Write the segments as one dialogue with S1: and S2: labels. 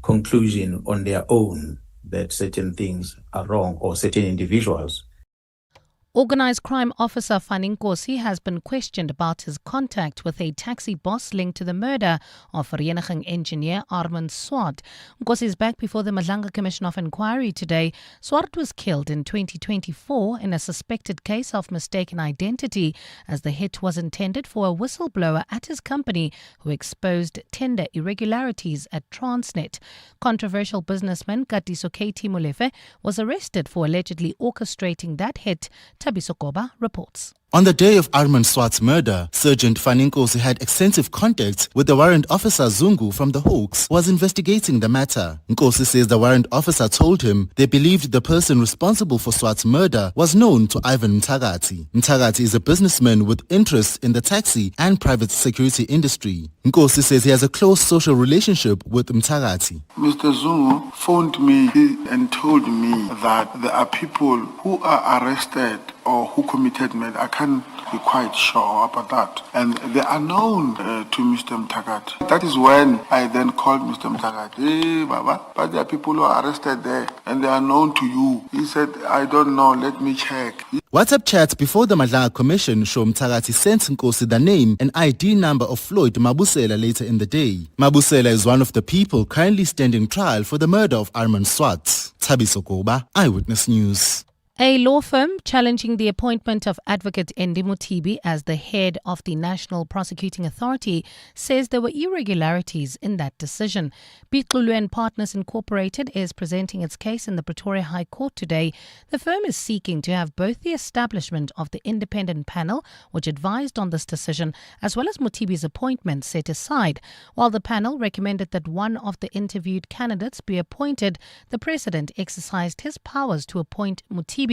S1: conclusion on their own that certain things are wrong or certain individuals.
S2: Organised crime officer Faninkosi has been questioned about his contact with a taxi boss linked to the murder of Vereniging engineer Armand Swart. Nkosi is back before the Madlanga Commission of Inquiry today. Swart was killed in 2024 in a suspected case of mistaken identity, as the hit was intended for a whistleblower at his company who exposed tender irregularities at Transnet. Controversial businessman Katiso Katie Molefe was arrested for allegedly orchestrating that hit. Tabiso Koba reports.
S3: On the day of Armand Swart's murder, Sergeant Faninkosi had extensive contacts with the warrant officer Zungu from the Hawks, who was investigating the matter. Nkosi says the warrant officer told him they believed the person responsible for Swart's murder was known to Ivan Mtagati. Mtagati is a businessman with interests in the taxi and private security industry. Nkosi says he has a close social relationship with Mtagati.
S4: Mr. Zungu phoned me and told me that there are people who are arrested or who committed murder. I can't be quite sure about that. And they are known to Mr. Mtagati. That is when I then called Mr. Mtagati. Hey, Baba, but there are people who are arrested there and they are known to you. He said, I don't know, let me check.
S3: WhatsApp chats before the Madlanga Commission show Mtagati sent Nkosi the name and ID number of Floyd Mabusela later in the day. Mabusela is one of the people currently standing trial for the murder of Armand Swart. Tabiso Koba, Eyewitness News.
S2: A law firm challenging the appointment of Advocate Endi Mutibi as the head of the National Prosecuting Authority says there were irregularities in that decision. Bitlulu and Partners Incorporated is presenting its case in the Pretoria High Court today. The firm is seeking to have both the establishment of the independent panel, which advised on this decision, as well as Mutibi's appointment set aside. While the panel recommended that one of the interviewed candidates be appointed, the President exercised his powers to appoint Mutibi.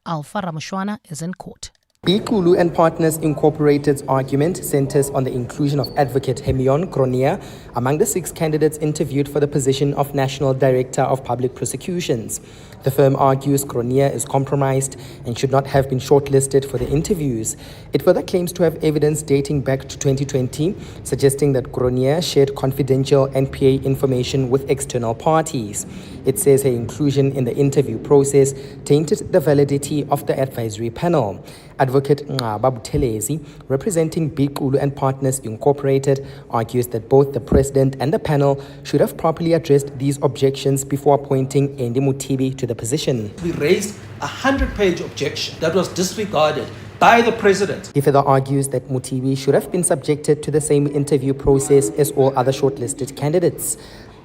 S2: Alpha Ramushwana is in court.
S5: Bitlulu and Partners Incorporated's argument centers on the inclusion of Advocate Hemion Gronia among the 6 candidates interviewed for the position of National Director of Public Prosecutions. The firm argues Gronia is compromised and should not have been shortlisted for the interviews. It further claims to have evidence dating back to 2020, suggesting that Gronia shared confidential NPA information with external parties. It says her inclusion in the interview process tainted the validity of the advisory panel. Advocate Ngaba representing Bitlulu and Partners Incorporated, argues that both the President and the panel should have properly addressed these objections before appointing Endi Mutibi to the position.
S6: We raised a 100-page objection that was disregarded by the President.
S5: He further argues that Mutibi should have been subjected to the same interview process as all other shortlisted candidates.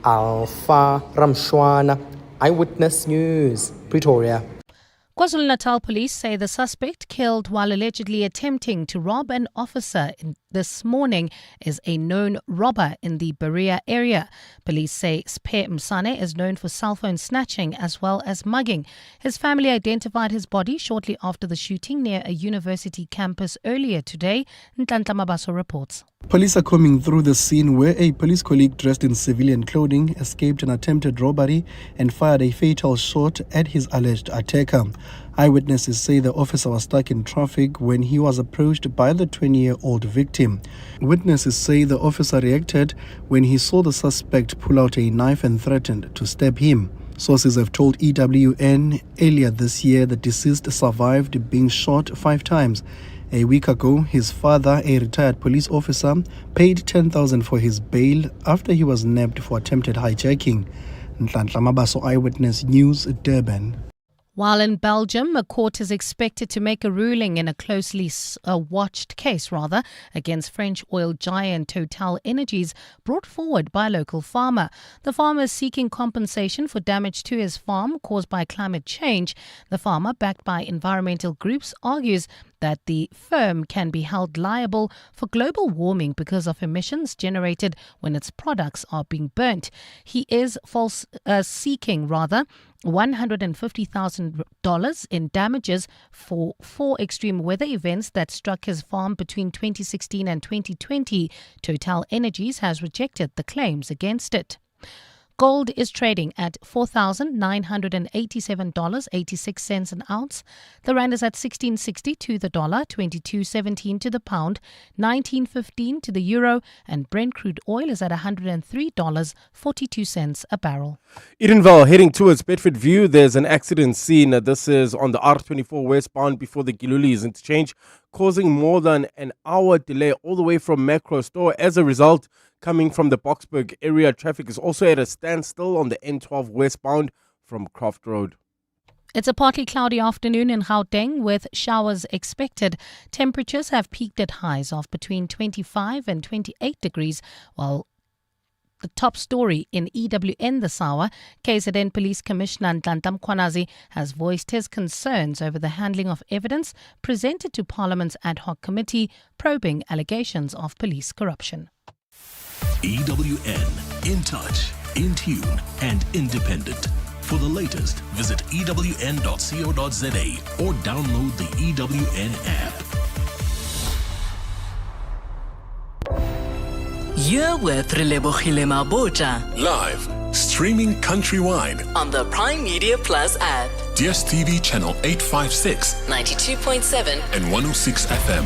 S5: Alpha Ramshwana, Eyewitness News, Pretoria.
S2: KwaZulu-Natal police say the suspect killed while allegedly attempting to rob an officer this morning is a known robber in the Berea area. Police say Spe Msane is known for cell phone snatching as well as mugging. His family identified his body shortly after the shooting near a university campus earlier today. Nhlanhla Mabaso reports.
S7: Police are combing through the scene where a police colleague dressed in civilian clothing escaped an attempted robbery and fired a fatal shot at his alleged attacker. Eyewitnesses say the officer was stuck in traffic when he was approached by the 20-year-old victim. Witnesses say the officer reacted when he saw the suspect pull out a knife and threatened to stab him. Sources have told EWN earlier this year the deceased survived being shot 5 times. A week ago, his father, a retired police officer, paid 10,000 for his bail after he was nabbed for attempted hijacking. Nhlanhla Mabaso, Eyewitness News, Durban.
S2: While in Belgium, a court is expected to make a ruling in a closely watched case against French oil giant Total Energies brought forward by a local farmer. The farmer is seeking compensation for damage to his farm caused by climate change. The farmer, backed by environmental groups, argues that the firm can be held liable for global warming because of emissions generated when its products are being burnt. He is seeking $150,000 in damages for 4 extreme weather events that struck his farm between 2016 and 2020. Total Energies has rejected the claims against it. Gold is trading at $4,987.86 an ounce. The rand is at 16.60 to the dollar, 22.17 to the pound, 19.15 to the euro, and Brent crude oil is at $103.42 a barrel.
S8: Edenville heading towards Bedfordview. There's an accident scene. This is on the R24 westbound before the Gilulis interchange, causing more than an hour delay all the way from Macro Store. As a result, coming from the Boksburg area, traffic is also at a standstill on the N12 westbound from Croft Road.
S2: It's a partly cloudy afternoon in Gauteng with showers expected. Temperatures have peaked at highs of between 25 and 28 degrees, while the top story in EWN this hour, KZN Police Commissioner Nhlanhla Mkhwanazi has voiced his concerns over the handling of evidence presented to Parliament's ad hoc committee probing allegations of police corruption.
S9: EWN, in touch, in tune and independent. For the latest, visit ewn.co.za or download the EWN app.
S10: You're with Relebogile Mabotja
S9: Live, streaming countrywide
S10: on the Prime Media Plus app.
S9: DSTV channel 856,
S10: 92.7
S9: and 106 FM.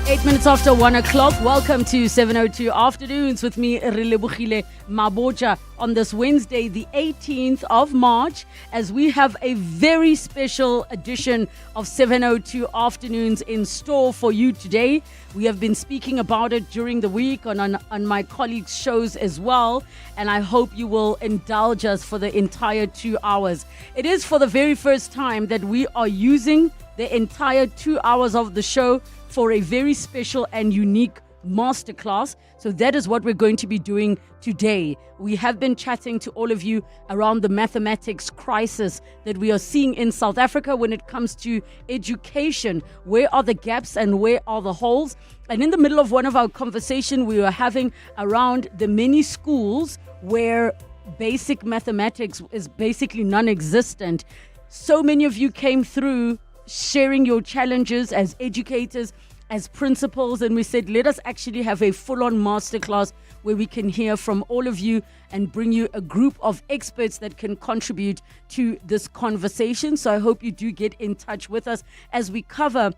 S11: 8 minutes after 1 o'clock. Welcome to 702 Afternoons with me, Relebogile Mabotja, on this Wednesday, the 18th of March, as we have a very special edition of 702 Afternoons in store for you today. We have been speaking about it during the week on my colleagues' shows as well, and I hope you will indulge us for the entire 2 hours. It is for the very first time that we are using the entire 2 hours of the show for a very special and unique masterclass. So that is what we're going to be doing today. We have been chatting to all of you around the mathematics crisis that we are seeing in South Africa when it comes to education. Where are the gaps and where are the holes? And in the middle of one of our conversation we were having around the many schools where basic mathematics is basically non-existent. So many of you came through sharing your challenges as educators, as principals, and we said, let us actually have a full-on masterclass where we can hear from all of you and bring you a group of experts that can contribute to this conversation. So I hope you do get in touch with us as we cover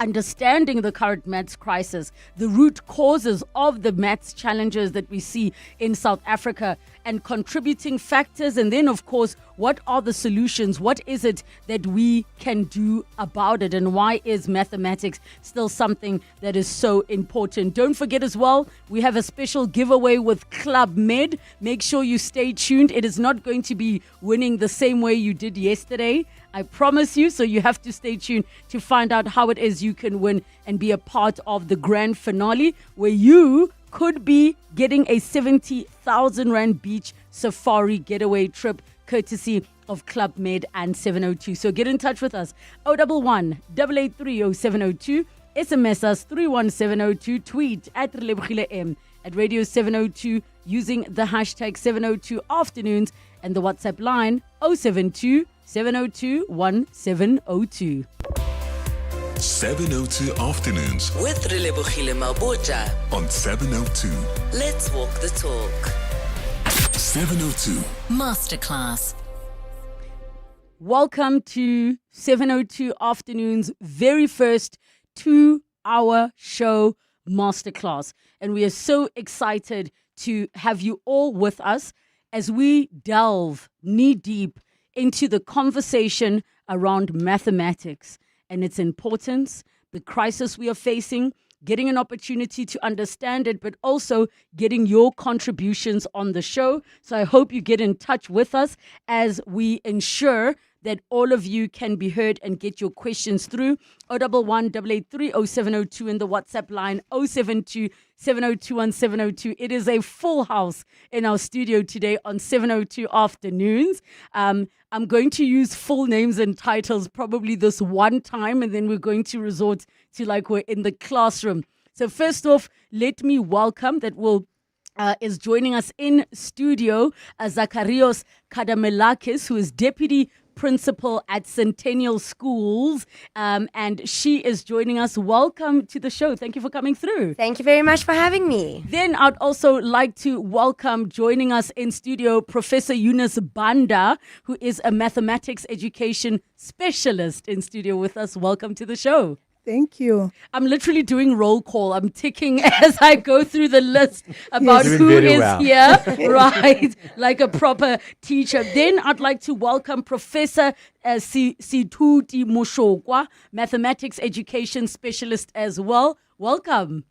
S11: understanding the current maths crisis, the root causes of the maths challenges that we see in South Africa, and contributing factors, and then of course, what are the solutions? What is it that we can do about it, and why is mathematics still something that is so important? Don't forget as well, we have a special giveaway with Club Med. Make sure you stay tuned. It is not going to be winning the same way you did yesterday, I promise you. So you have to stay tuned to find out how it is you can win and be a part of the grand finale, where you could be getting a 70,000 Rand beach safari getaway trip courtesy of Club Med and 702. So get in touch with us. 011 883 0702. SMS us 31702. Tweet at Relebogile M at Radio 702 using the hashtag 702 Afternoons, and the WhatsApp line 072 702 1702.
S9: 702 Afternoons
S10: with Relebogile Mabotja
S9: on 702.
S10: Let's walk the talk.
S9: 702
S10: Masterclass.
S11: Welcome to 702 Afternoons' very first 2-hour show masterclass. And we are so excited to have you all with us as we delve knee-deep into the conversation around mathematics and its importance, the crisis we are facing, getting an opportunity to understand it, but also getting your contributions on the show. So I hope you get in touch with us as we ensure that all of you can be heard and get your questions through. 011-883-0702 in the WhatsApp line 072-702-1702. It is a full house in our studio today on 702 Afternoons. I'm going to use full names and titles probably this one time, and then we're going to resort to like we're in the classroom. So first off, let me welcome that will is joining us in studio, Zacharios Kadamelakis, who is Deputy Principal at Centennial Schools, and she is joining us. Welcome to the show. Thank you for coming through.
S12: Thank you very much for having me.
S11: Then I'd also like to welcome joining us in studio Professor Eunice Banda, who is a mathematics education specialist in studio with us. Welcome to the show.
S13: Thank you.
S11: I'm literally doing roll call. I'm ticking as I go through the list about who is here, right? Like a proper teacher. Then I'd like to welcome Professor Situti Mushokwa, mathematics education specialist as well. Welcome.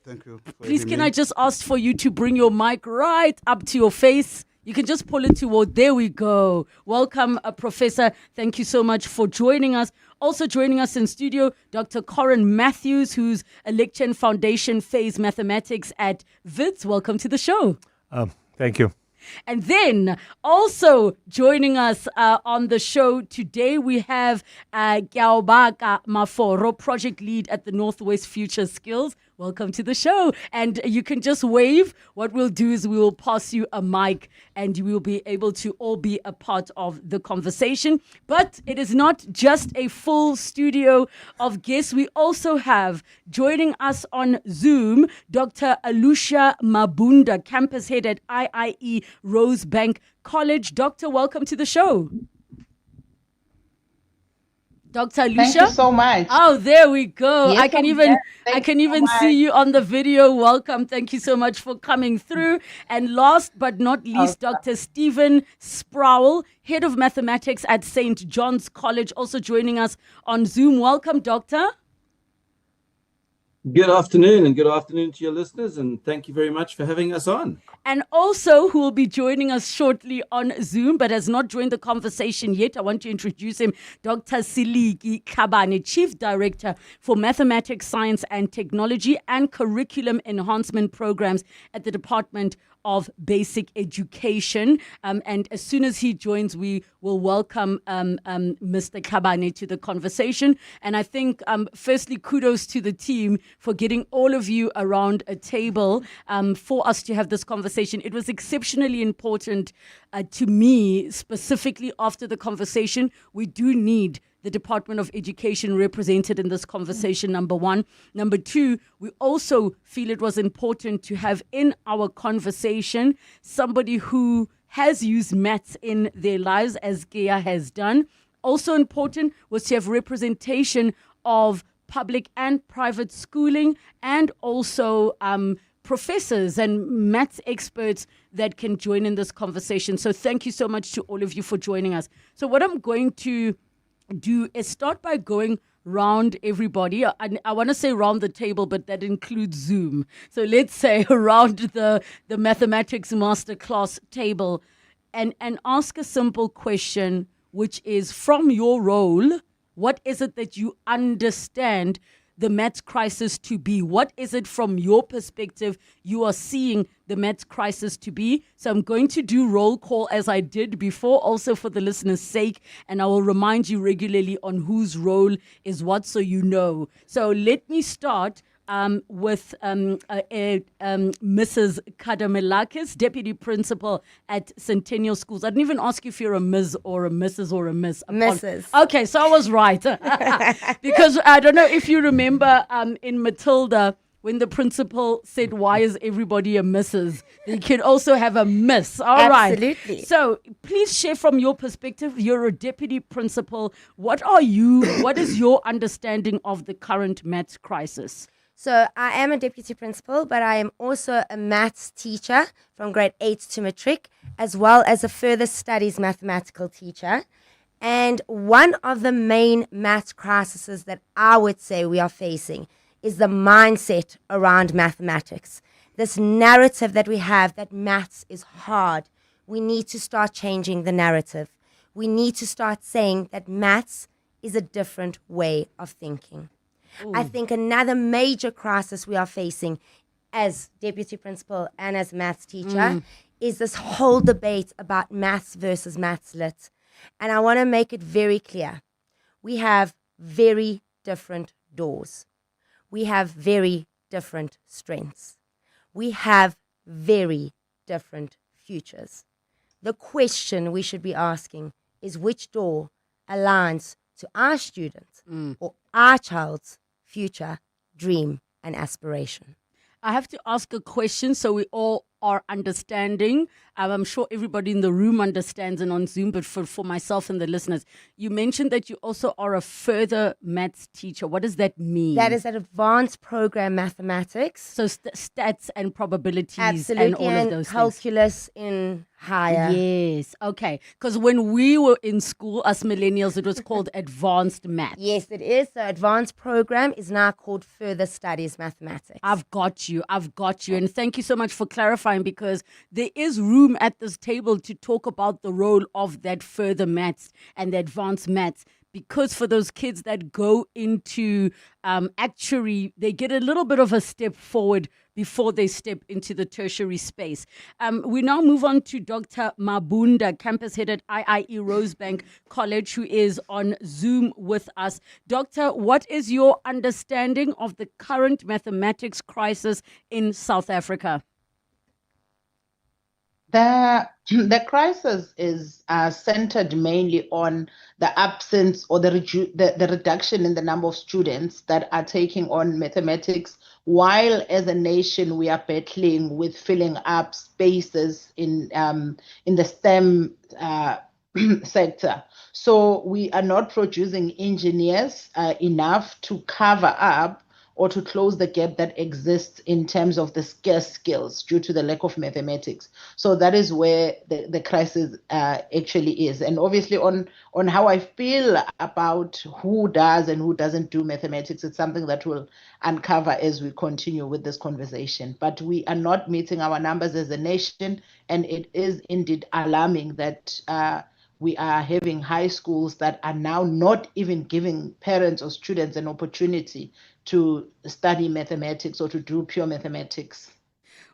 S14: Thank you.
S11: Please, can I just ask for you to bring your mic right up to your face? You can just pull it toward. There we go. Welcome, Professor. Thank you so much for joining us. Also joining us in studio, Dr. Corin Matthews, who's a lecturer in foundation phase mathematics at Wits. Welcome to the show.
S15: Thank you.
S11: And then also joining us on the show today, we have Gaobaka Maforo, project lead at the Northwest Future Skills. Welcome to the show. And you can just wave. What we'll do is we will pass you a mic and you will be able to all be a part of the conversation. But it is not just a full studio of guests. We also have joining us on Zoom, Dr. Alusha Mabunda, campus head at IIE Rosebank College. Doctor, welcome to the show. Dr. Alusha?
S16: Thank you so much.
S11: Oh, there we go.
S16: Yes,
S11: I can even see you on the video. Welcome. Thank you so much for coming through. And last but not least, Dr. Stephen Sproul, head of mathematics at St. John's College, also joining us on Zoom. Welcome, Doctor.
S6: Good afternoon, and good afternoon to your listeners, and thank you very much for having us on.
S11: And also, who will be joining us shortly on Zoom, but has not joined the conversation yet, I want to introduce him, Dr. Siliki Kabane, Chief Director for Mathematics, Science and Technology and Curriculum Enhancement Programs at the Department of Basic Education. And as soon as he joins, we will welcome Mr. Kabane to the conversation. And I think, firstly, kudos to the team for getting all of you around a table for us to have this conversation. It was exceptionally important to me, specifically after the conversation. We do need the Department of Education represented in this conversation, number one. Number two, we also feel it was important to have in our conversation somebody who has used maths in their lives, as Gea has done. Also important was to have representation of public and private schooling, and also professors and maths experts that can join in this conversation. So thank you so much to all of you for joining us. So what I'm going to do is start by going round everybody. I want to say round the table, but that includes Zoom. So let's say around the mathematics masterclass table and ask a simple question, which is, from your role, what is it that you understand the maths crisis to be? What is it from your perspective you are seeing the maths crisis to be? So I'm going to do roll call as I did before, also for the listeners' sake, and I will remind you regularly on whose role is what, so you know. So let me start with Mrs. Kadamelakis, Deputy Principal at Centennial Schools. I didn't even ask you if you're a Ms. or a Mrs. or a Miss.
S12: Mrs.
S11: Okay, so I was right. Because I don't know if you remember in Matilda, when the principal said, why is everybody a Mrs.? You can also have a Miss. All right.
S12: Absolutely.
S11: So please share from your perspective. You're a deputy principal. What is your understanding of the current maths crisis?
S12: So I am a deputy principal, but I am also a maths teacher from grade 8 to matric, as well as a further studies mathematical teacher. And one of the main maths crises that I would say we are facing is the mindset around mathematics. This narrative that we have that maths is hard. We need to start changing the narrative. We need to start saying that maths is a different way of thinking. I think another major crisis we are facing as deputy principal and as maths teacher is this whole debate about maths versus maths lit. And I want to make it very clear. We have very different doors. We have very different strengths. We have very different futures. The question we should be asking is which door aligns to our students or our child's future, dream, and aspiration.
S11: I have to ask a question so we all are understanding. I'm sure everybody in the room understands and on Zoom, but for myself and the listeners, you mentioned that you also are a further maths teacher. What does that mean?
S12: That is an advanced program mathematics.
S11: So stats and probabilities
S12: Absolutely,
S11: and all of those
S12: calculus in higher.
S11: Yes, okay. Because when we were in school, us millennials, it was called advanced maths.
S12: Yes, it is. The advanced program is now called further studies mathematics.
S11: I've got you. And thank you so much for clarifying, because there is room at this table to talk about the role of that further maths and the advanced maths. Because for those kids that go into actuary, they get a little bit of a step forward before they step into the tertiary space. We now move on to Dr. Mabunda, campus head at IIE Rosebank College, who is on Zoom with us. Doctor, what is your understanding of the current mathematics crisis in South Africa?
S13: The crisis is centered mainly on the absence or the reduction in the number of students that are taking on mathematics, while as a nation we are battling with filling up spaces in the STEM sector. So we are not producing engineers enough to cover up or to close the gap that exists in terms of the scarce skills due to the lack of mathematics. So that is where the crisis actually is. And obviously on how I feel about who does and who doesn't do mathematics, it's something that we'll uncover as we continue with this conversation. But we are not meeting our numbers as a nation, and it is indeed alarming that we are having high schools that are now not even giving parents or students an opportunity to study mathematics or to do pure mathematics.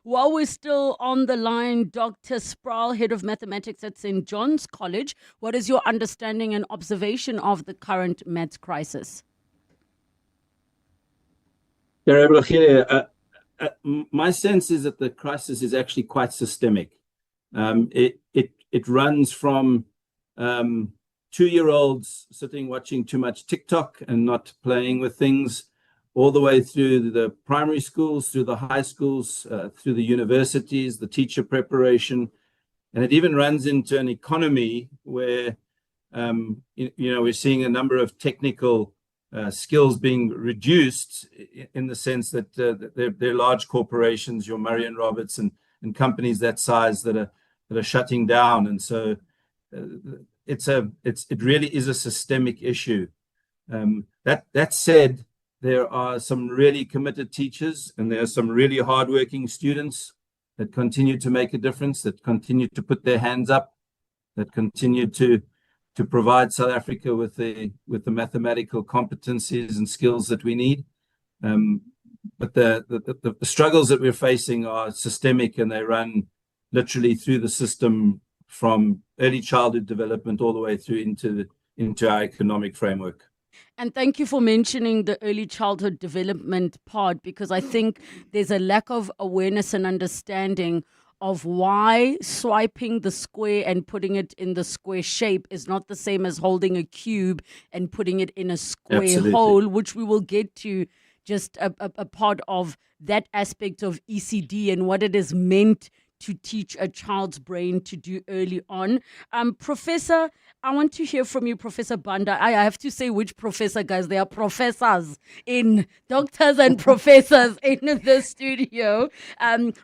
S11: While we're still on the line, Dr. Sproul, head of mathematics at St. John's College, what is your understanding and observation of the current maths crisis?
S14: My sense is that the crisis is actually quite systemic. It runs from 2-year-olds sitting watching too much TikTok and not playing with things, all the way through the primary schools, through the high schools, through the universities, the teacher preparation. And it even runs into an economy where, we're seeing a number of technical skills being reduced in the sense that they're large corporations, your Murray and Roberts and companies that size that are shutting down. And so it really is a systemic issue. That said, there are some really committed teachers and there are some really hardworking students that continue to make a difference, that continue to put their hands up, that continue to provide South Africa with the mathematical competencies and skills that we need. But the struggles that we're facing are systemic, and they run literally through the system from early childhood development all the way through into our economic framework.
S11: And thank you for mentioning the early childhood development part, because I think there's a lack of awareness and understanding of why swiping the square and putting it in the square shape is not the same as holding a cube and putting it in a square
S14: Absolutely.
S11: hole, which we will get to, just a part of that aspect of ECD and what it is meant to teach a child's brain to do early on. Professor, I want to hear from you, Professor Banda. I have to say which professor, guys. There are professors doctors and professors in the studio.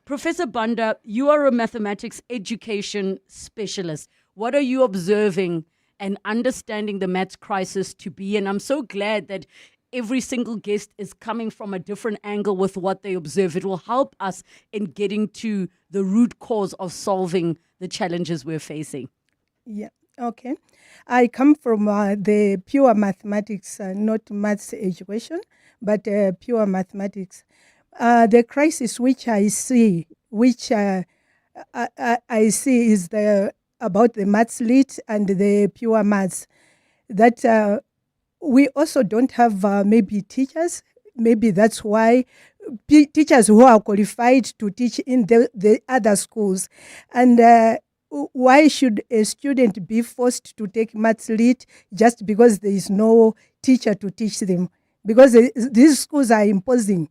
S11: Professor Banda, you are a mathematics education specialist. What are you observing and understanding the maths crisis to be? And I'm so glad that every single guest is coming from a different angle with what they observe. It will help us in getting to the root cause of solving the challenges we're facing.
S15: Yeah, okay. I come from the pure mathematics, not maths education, but pure mathematics. The crisis which I see, I see is about the maths lit and the pure maths, that we also don't have maybe teachers. Maybe that's why teachers who are qualified to teach in the other schools. And why should a student be forced to take maths lit just because there is no teacher to teach them? Because these schools are imposing.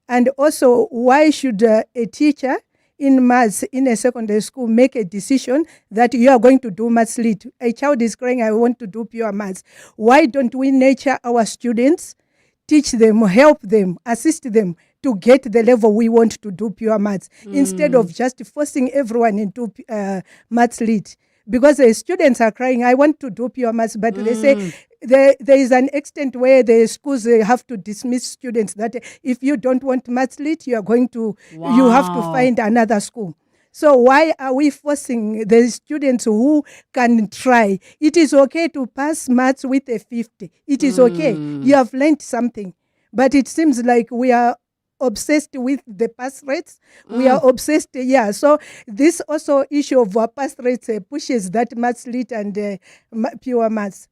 S15: And also, why should a teacher in maths in a secondary school make a decision that you are going to do maths lit? A child is crying, I want to do pure maths. Why don't we nurture our students, teach them, help them, assist them to get the level we want to do pure maths, instead of just forcing everyone into maths lit? Because the students are crying, I want to do pure maths, but they say there is an extent where the schools have to dismiss students that if you don't want maths lit, you are going to, you have to find another school. So why are we forcing the students who can try? It is okay to pass maths with a 50. It is okay. You have learned something. But it seems like we are obsessed with the pass rates. We are obsessed, So this also issue of pass rates pushes that maths lit and pure maths.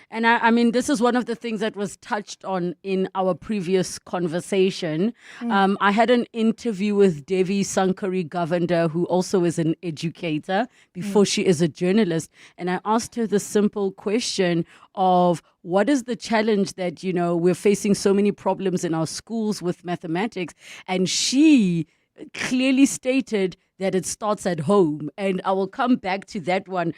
S11: And I mean, this is one of the things that was touched on in our previous conversation. I had an interview with Devi Sankari Govender, who also is an educator before she is a journalist. And I asked her the simple question of what is the challenge that, we're facing so many problems in our schools with mathematics. And she clearly stated that it starts at home. And I will come back to that one.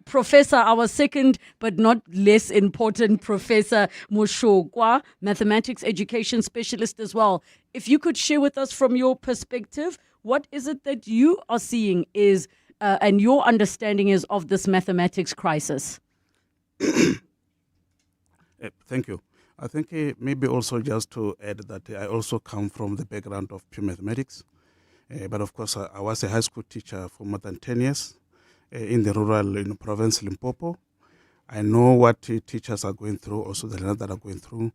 S11: Professor, our second but not less important Professor Moshokwa, mathematics education specialist as well. If you could share with us from your perspective, what is it that you are seeing is, and your understanding is of this mathematics crisis?
S16: Thank you. I think maybe also just to add that I also come from the background of pure mathematics. But of course, I was a high school teacher for more than 10 years in the rural province, Limpopo. I know what teachers are going through, also the learners that are going through.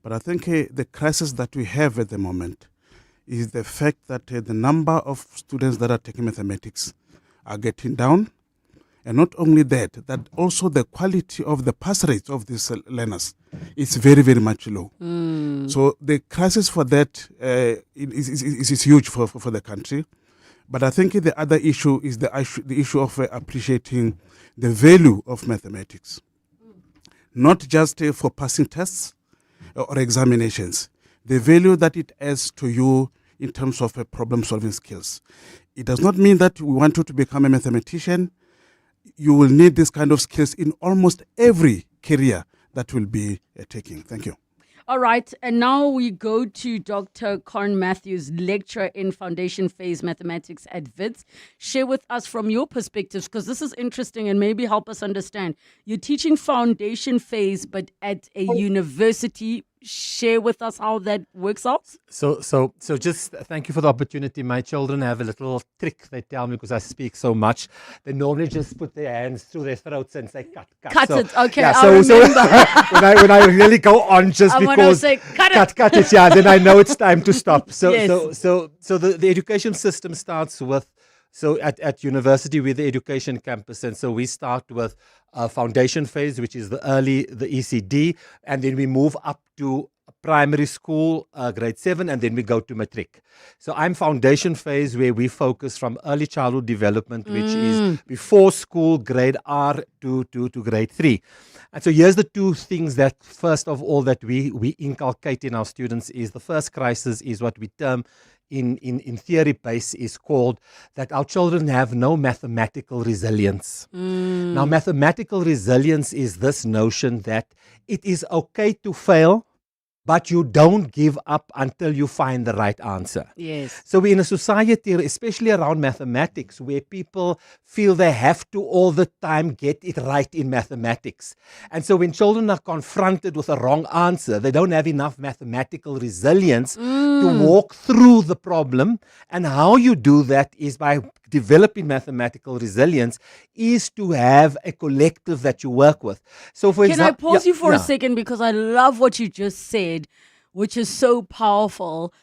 S16: But I think the crisis that we have at the moment is the fact that the number of students that are taking mathematics are getting down. And not only that also the quality of the pass rates of these learners is very, very much low. So the crisis for that is huge for the country. But I think the other issue is the issue of appreciating the value of mathematics. Not just for passing tests or examinations, the value that it adds to you in terms of problem-solving skills. It does not mean that we want you to become a mathematician. You will need this kind of skills in almost every career that will be taking. Thank you.
S11: All right, and now we go to Dr. Corn Matthews, lecturer in Foundation Phase Mathematics at WITS. Share with us from your perspectives, because this is interesting and maybe help us understand. You're teaching Foundation Phase, but at a university. Share with us how that works out.
S17: So just thank you for the opportunity. My children have a little trick they tell me because I speak so much. They normally just put their hands through their throats and say cut.
S11: Cut it. Okay,
S17: yeah,
S11: I'll remember.
S17: when I really go on just because
S11: say, cut
S17: it, yeah, then I know it's time to stop. So
S11: Yes.
S17: so the education system starts with. So at university, we're the education campus, and so we start with foundation phase, which is the ECD, and then we move up to primary school, grade 7, and then we go to matric. So I'm foundation phase, where we focus from early childhood development, which is before school, grade R to grade 3. And so here's the two things that, first of all, that we inculcate in our students is the first crisis is what we term in theory base is called that our children have no mathematical resilience. Now, mathematical resilience is this notion that it is okay to fail but you don't give up until you find the right answer.
S11: Yes.
S17: So we're in a society, especially around mathematics, where people feel they have to all the time get it right in mathematics. And so when children are confronted with a wrong answer, they don't have enough mathematical resilience to walk through the problem. And how you do that is by developing mathematical resilience, is to have a collective that you work with. So for
S11: Can I
S17: example,
S11: pause you for a second, because I love what you just said, which is so powerful.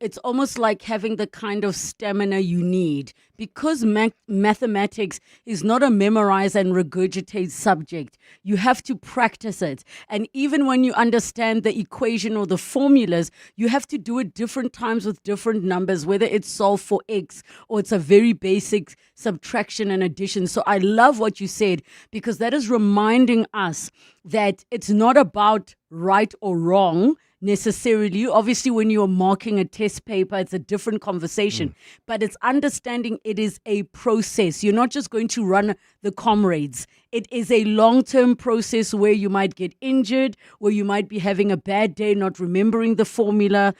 S11: It's almost like having the kind of stamina you need, because mathematics is not a memorize and regurgitate subject. You have to practice it. And even when you understand the equation or the formulas, you have to do it different times with different numbers, whether it's solve for X or it's a very basic subtraction and addition. So I love what you said, because that is reminding us that it's not about right or wrong necessarily. Obviously, when you're marking a test paper, it's a different conversation, but it's understanding it is a process. You're not just going to run the comrades. It is a long-term process where you might get injured, where you might be having a bad day, not remembering the formula.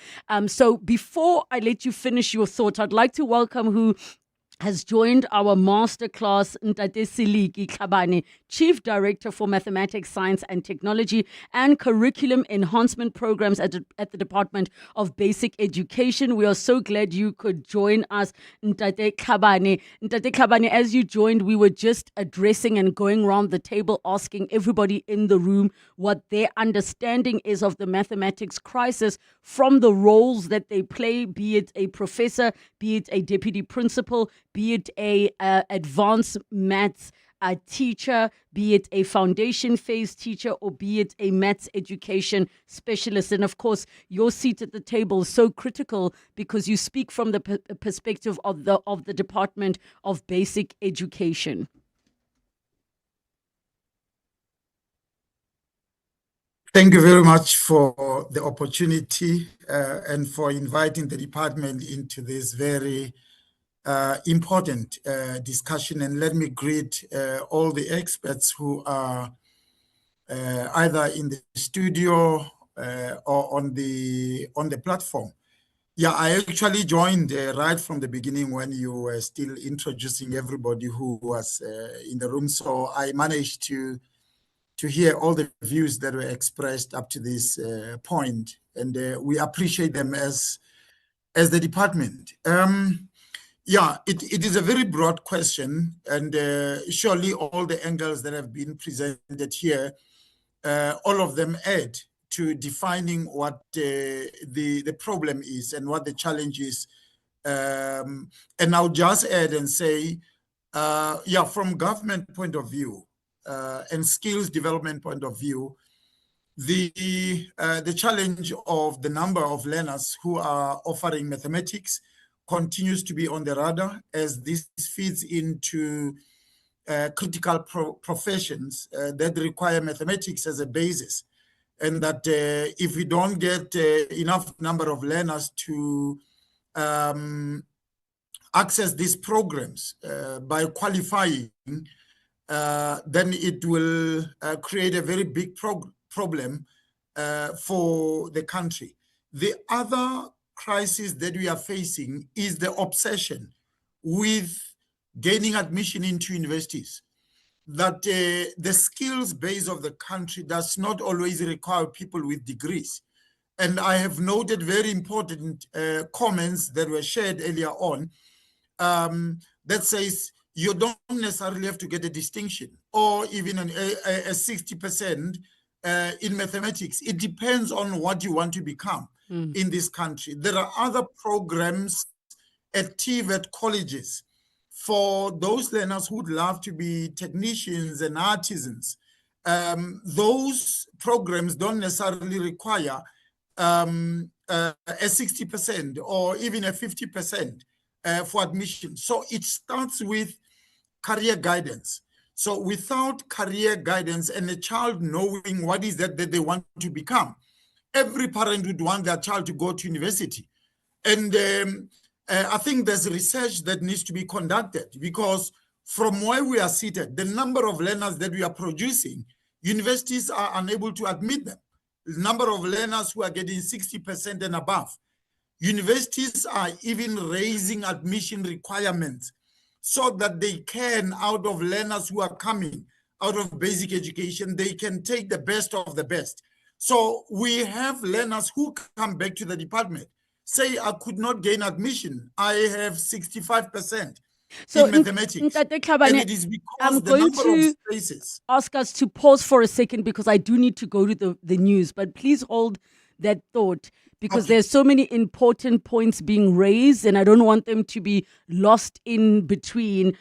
S11: So before I let you finish your thought, I'd like to welcome who has joined our masterclass, Ntate Siliki Khabane, Chief Director for Mathematics, Science and Technology and Curriculum Enhancement Programs at the Department of Basic Education. We are so glad you could join us, Ntate Khabane. Ntate Khabane, as you joined, we were just addressing and going around the table, asking everybody in the room what their understanding is of the mathematics crisis from the roles that they play, be it a professor, be it a deputy principal, be it a advanced maths teacher, be it a foundation phase teacher, or be it a maths education specialist. And of course, your seat at the table is so critical, because you speak from the perspective of the Department of Basic Education.
S18: Thank you very much for the opportunity and for inviting the department into this very important discussion. And let me greet all the experts who are either in the studio or on the platform. Yeah, I actually joined right from the beginning when you were still introducing everybody who was in the room. So I managed to hear all the views that were expressed up to this point, and we appreciate them as the department. Yeah, it is a very broad question, and surely all the angles that have been presented here, all of them add to defining what the problem is and what the challenge is. And I'll just add and say, yeah, from government point of view and skills development point of view, the challenge of the number of learners who are offering mathematics continues to be on the radar, as this feeds into critical professions that require mathematics as a basis. And that if we don't get enough number of learners to access these programs by qualifying, then it will create a very big problem for the country. The other crisis that we are facing is the obsession with gaining admission into universities, that the skills base of the country does not always require people with degrees. And I have noted very important comments that were shared earlier on that says you don't necessarily have to get a distinction or even a 60% in mathematics. It depends on what you want to become in this country. There are other programs at TVET colleges for those learners who would love to be technicians and artisans. Those programs don't necessarily require a 60% or even a 50% for admission. So it starts with career guidance. So without career guidance and a child knowing what is that they want to become, every parent would want their child to go to university. And I think there's research that needs to be conducted, because from where we are seated, the number of learners that we are producing, universities are unable to admit them. number of learners who are getting 60% and above. Universities are even raising admission requirements so that they can, out of learners who are coming out of basic education, they can take the best of the best. So we have learners who come back to the department, say, I could not gain admission. I have 65% in mathematics. And it is because
S11: I'm
S18: the
S11: going
S18: number
S11: to
S18: of spaces.
S11: ask us to pause for a second because I do need to go to the news, but please hold that thought because there's so many important points being raised and I don't want them to be lost in between,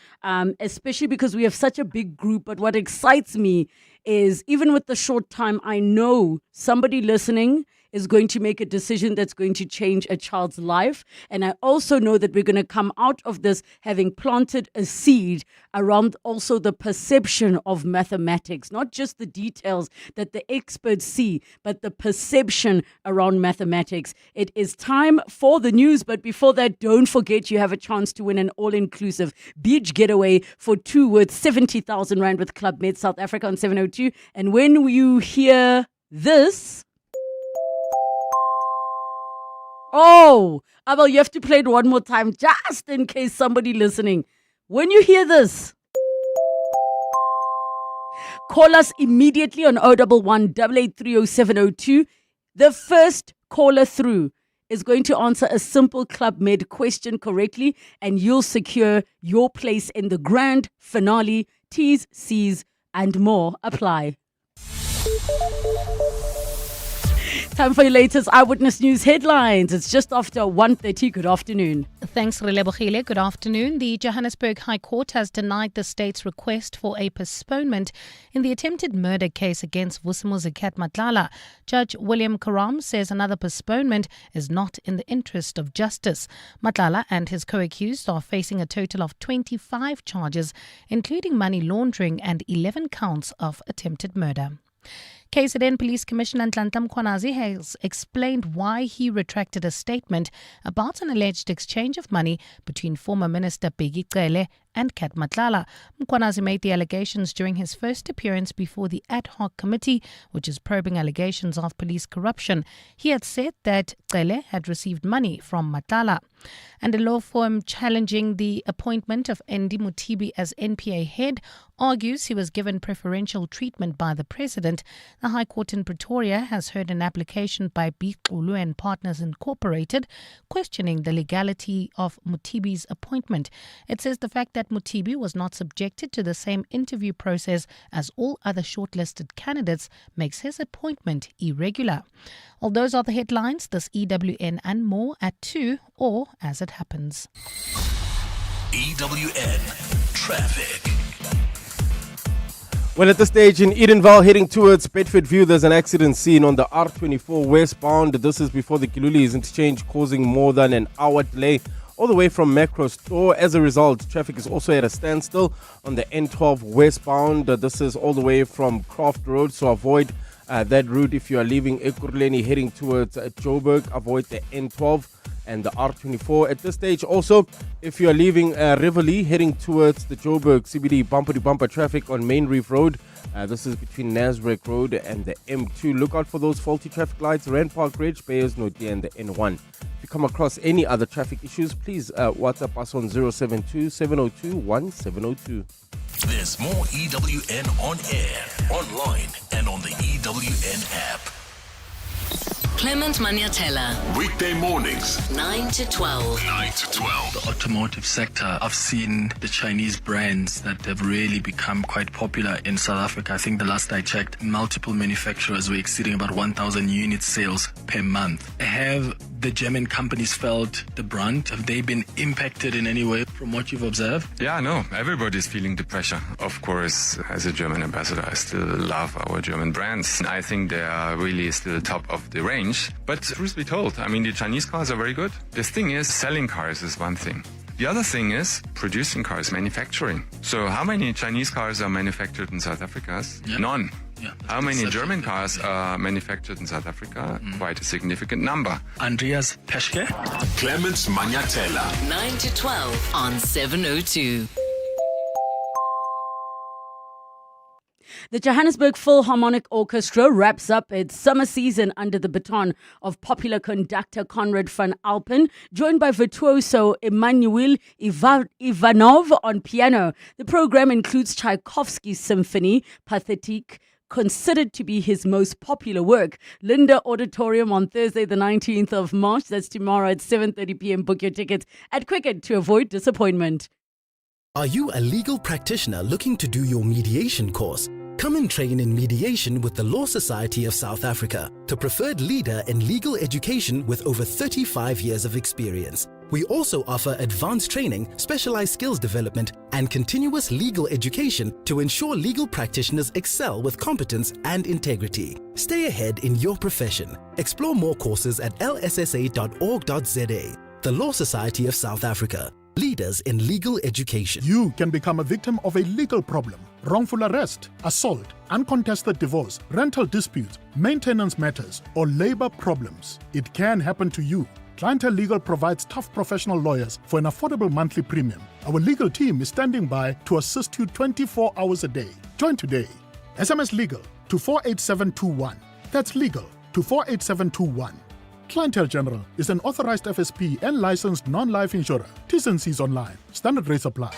S11: especially because we have such a big group. But what excites me is even with the short time, I know somebody listening is going to make a decision that's going to change a child's life. And I also know that we're going to come out of this having planted a seed around also the perception of mathematics, not just the details that the experts see, but the perception around mathematics. It is time for the news. But before that, don't forget you have a chance to win an all-inclusive beach getaway for two worth 70,000 Rand with Club Med South Africa on 702. And when you hear this... Oh, Abel, you have to play it one more time just in case somebody listening. When you hear this, call us immediately on 011 883 0702. The first caller through is going to answer a simple Club Med question correctly and you'll secure your place in the grand finale. T's, C's and more apply. Time for your latest Eyewitness News headlines. It's just after 1:30. Good afternoon.
S2: Thanks, Relebogile. Good afternoon. The Johannesburg High Court has denied the state's request for a postponement in the attempted murder case against Vusimuzi Matlala. Judge William Karam says another postponement is not in the interest of justice. Matlala and his co-accused are facing a total of 25 charges, including money laundering and 11 counts of attempted murder. KZN Police Commissioner Nhlanhla Mkhwanazi has explained why he retracted a statement about an alleged exchange of money between former Minister Bheki Cele and Kat Matlala. Mkhwanazi made the allegations during his first appearance before the ad hoc committee, which is probing allegations of police corruption. He had said that Cele had received money from Matlala. And a law firm challenging the appointment of Andy Mothibi as NPA head argues he was given preferential treatment by the president. The High Court in Pretoria has heard an application by Biqulu and Partners Incorporated questioning the legality of Mothibi's appointment. It says the fact that Mothibi was not subjected to the same interview process as all other shortlisted candidates makes his appointment irregular. All those are the headlines. This EWN and more at 2 or as it happens.
S9: EWN Traffic.
S8: Well, at this stage in Edenvale, heading towards Bedford View, there's an accident scene on the R24 westbound. This is before the Gilulis interchange, causing more than an hour delay all the way from Macro Store. As a result, traffic is also at a standstill on the N12 westbound. This is all the way from Croft Road, so avoid that route if you are leaving Ekurhuleni heading towards Joburg. Avoid the N12 and the R24. At this stage also, if you are leaving Rivoli heading towards the Joburg CBD, bumper-to-bumper traffic on Main Reef Road. This is between Nasrec Road and the M2. Look out for those faulty traffic lights, Rand Park Ridge, Bayers Noti and the N1. If you come across any other traffic issues, please WhatsApp us on 072 702 1702.
S9: There's more EWN on air, online, and on the EWN app.
S10: Clement Maniatella.
S9: Weekday mornings,
S10: 9 to 12.
S9: 9 to 12.
S19: The automotive sector, I've seen the Chinese brands that have really become quite popular in South Africa. I think the last I checked, multiple manufacturers were exceeding about 1,000 unit sales per month. Have the German companies felt the brunt? Have they been impacted in any way from what you've observed?
S20: Yeah, no, everybody's feeling the pressure. Of course, as a German ambassador, I still love our German brands. I think they are really still top of the range. But truth be told, I mean, the Chinese cars are very good. The thing is, selling cars is one thing. The other thing is producing cars, manufacturing. So how many Chinese cars are manufactured in South Africa? Yep. None. Yeah, how many German cars are manufactured in South Africa? Quite a significant number.
S19: Andreas Peschke.
S9: Clements Maniatella.
S10: 9 to 12 on 702.
S11: The Johannesburg Philharmonic Orchestra wraps up its summer season under the baton of popular conductor Conrad van Alpen, joined by virtuoso Emmanuel Ivanov on piano. The program includes Tchaikovsky's Symphony, Pathétique, considered to be his most popular work. Linda Auditorium on Thursday, the 19th of March. That's tomorrow at 7:30 p.m. Book your tickets at Quicket to avoid disappointment.
S21: Are you a legal practitioner looking to do your mediation course? Come and train in mediation with the Law Society of South Africa, the preferred leader in legal education with over 35 years of experience. We also offer advanced training, specialized skills development, and continuous legal education to ensure legal practitioners excel with competence and integrity. Stay ahead in your profession. Explore more courses at lssa.org.za. The Law Society of South Africa. Leaders in legal education.
S22: You can become a victim of a legal problem. Wrongful arrest, assault, uncontested divorce, rental disputes, maintenance matters, or labor problems. It can happen to you. Clientele Legal provides tough professional lawyers for an affordable monthly premium. Our legal team is standing by to assist you 24 hours a day. Join today. SMS Legal to 48721. That's legal to 48721. Clientele General is an authorized FSP and licensed non-life insurer. T's and C's online. Standard rates apply.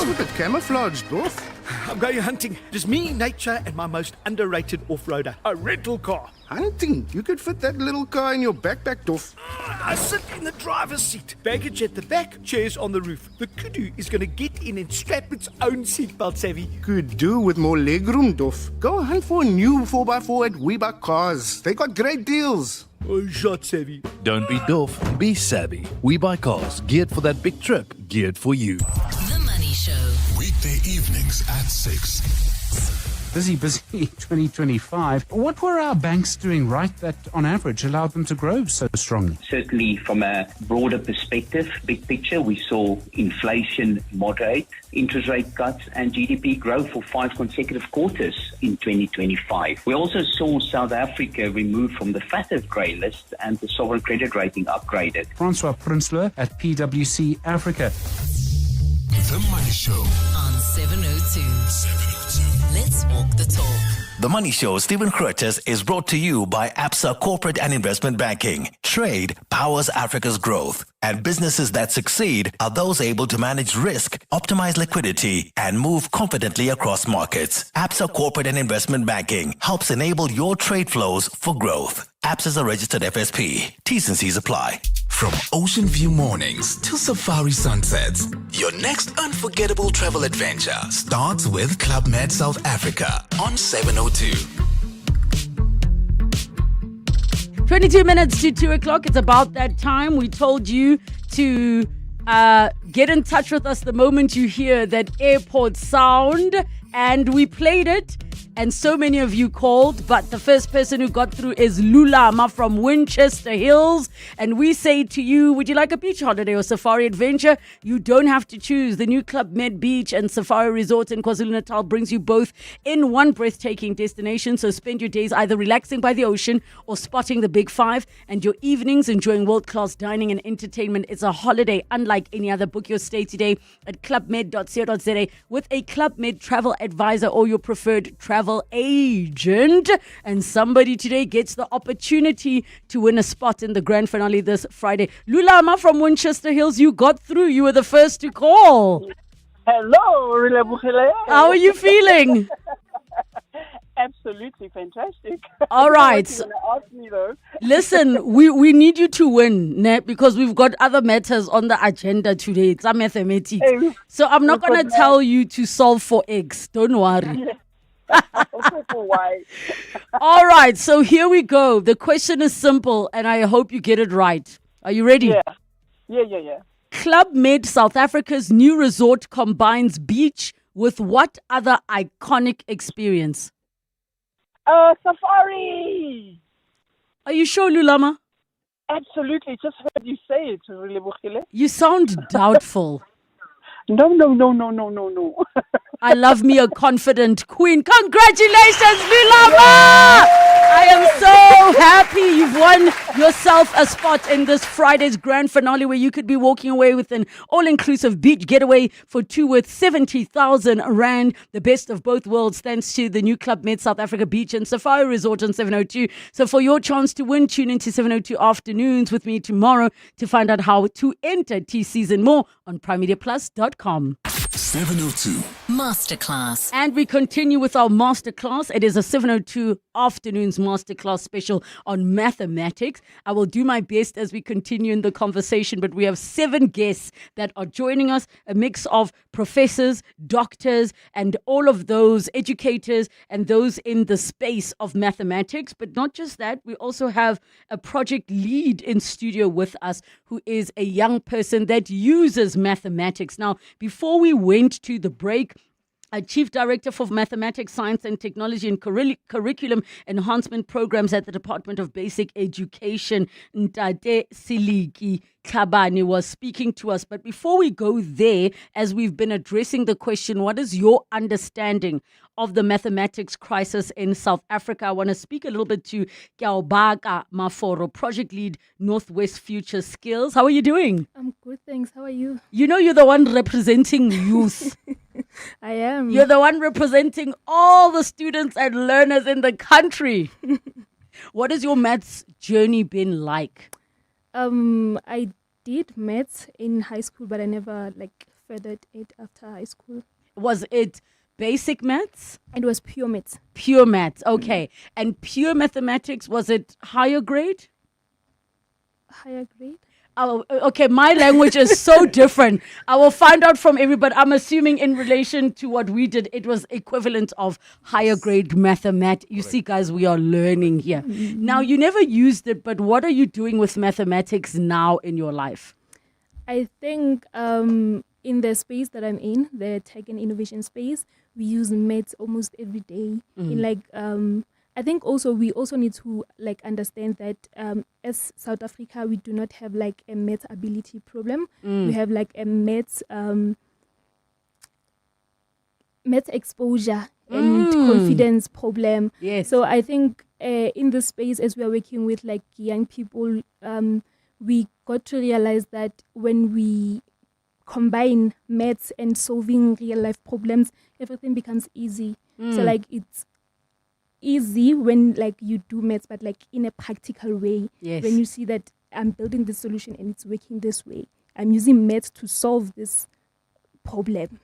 S23: Look at camouflage, Dorf. I'm going hunting. Just me, nature, and my most underrated off-roader, a rental car. Hunting? You could fit that little car in your backpack, Dorf. I sit in the driver's seat. Baggage at the back, chairs on the roof. The kudu is going to get in and strap its own seatbelt, Savvy. Could do with more legroom, Dorf. Go hunt for a new 4x4 at WeBuy Cars. They got great deals. Oh, shot, Savvy.
S24: Don't be Dorf, be savvy. We buy cars geared for that big trip, geared for you.
S10: The Money Show.
S9: Weekday evenings at 6.
S25: Busy 2025. What were our banks doing right that, on average, allowed them to grow so strongly?
S26: Certainly, from a broader perspective, big picture, we saw inflation moderate, interest rate cuts, and GDP grow for 5 consecutive quarters in 2025. We also saw South Africa removed from the FATF grey list and the sovereign credit rating upgraded.
S25: Francois Prinsloo at PwC Africa.
S9: The Money Show
S10: on 702. Let's walk the talk.
S27: The Money Show, Stephen Curtis, is brought to you by ABSA Corporate and Investment Banking. Trade powers Africa's growth, and businesses that succeed are those able to manage risk, optimize liquidity, and move confidently across markets. ABSA Corporate and Investment Banking helps enable your trade flows for growth. ABSA is a registered FSP. T's and C's apply.
S9: From ocean view mornings to safari sunsets, your next unforgettable travel adventure starts with Club Med South Africa on 702.
S11: 22 minutes to 2 o'clock. It's about that time. We told you to get in touch with us the moment you hear that airport sound, and we played it. And so many of you called, but the first person who got through is Lulama from Winchester Hills. And we say to you, would you like a beach holiday or safari adventure? You don't have to choose. The new Club Med Beach and Safari Resort in KwaZulu-Natal brings you both in one breathtaking destination. So spend your days either relaxing by the ocean or spotting the Big Five, and your evenings enjoying world-class dining and entertainment. It's a holiday unlike any other. Book your stay today at clubmed.co.za with a Club Med travel advisor or your preferred travel agent, and somebody today gets the opportunity to win a spot in the grand finale this Friday. Lulama from Winchester Hills, you got through. You were the first to call.
S28: Hello, Relebogile.
S11: How are you feeling?
S28: Absolutely fantastic.
S11: All right.
S28: Ask me, though.
S11: Listen, we need you to win, ne? Because we've got other matters on the agenda today. It's a mathematics.
S28: Hey,
S11: so I'm not going to tell you to solve for X. Don't worry.
S28: Why?
S11: All right, so here we go. The question is simple, and I hope you get it right. Are you ready?
S28: Yeah.
S11: Club Med South Africa's new resort combines beach with what other iconic experience?
S28: Safari.
S11: Are you sure, Lulama?
S28: Absolutely. Just heard you say it, Relebogile.
S11: You sound doubtful.
S28: No.
S11: I love me a confident queen. Congratulations, Lulama! I am so happy you've won yourself a spot in this Friday's grand finale where you could be walking away with an all-inclusive beach getaway for two worth 70,000 Rand. The best of both worlds thanks to the new Club Med South Africa Beach and Safari Resort on 702. So for your chance to win, tune into 702 Afternoons with me tomorrow to find out how to enter T-Season. More on primemediaplus.com.
S9: 702
S10: Masterclass.
S11: And we continue with our masterclass. It is a 702 Afternoons Masterclass special on mathematics. I will do my best as we continue in the conversation, but we have 7 guests that are joining us, a mix of professors, doctors, and all of those educators and those in the space of mathematics. But not just that, we also have a project lead in studio with us who is a young person that uses mathematics. Now, before we went to the break, a Chief Director for Mathematics, Science and Technology and Curriculum Enhancement Programs at the Department of Basic Education, Ntate Siliki Tlhabane, was speaking to us. But before we go there, as we've been addressing the question, what is your understanding of the mathematics crisis in South Africa? I want to speak a little bit to Kiaubaka Maforo, Project Lead, Northwest Future Skills. How are you doing?
S1: I'm good, thanks. How are you?
S11: You know you're the one representing youth.
S1: I am.
S11: You're the one representing all the students and learners in the country. What has your maths journey been like?
S1: I did maths in high school, but I never furthered it after high school.
S11: Was it basic maths?
S1: It was pure maths.
S11: Pure maths, okay. And pure mathematics, was it higher grade?
S1: Higher grade?
S11: Oh, okay, my language is so different. I will find out from everybody. I'm assuming in relation to what we did, it was equivalent of higher grade mathematics. You see, guys, we are learning here.
S1: Mm-hmm.
S11: Now, you never used it, but what are you doing with mathematics now in your life?
S1: I think in the space that I'm in, the tech and innovation space, we use maths almost every day. In I think also we also need to understand that as South Africa, we do not have a maths ability problem. We have a maths exposure and confidence problem.
S11: Yes.
S1: So I think in this space, as we are working with young people, we got to realize that when we combine maths and solving real life problems, everything becomes easy. So it's easy when you do maths, but in a practical way.
S11: Yes.
S1: When you see that I'm building this solution and it's working this way, I'm using maths to solve this problem.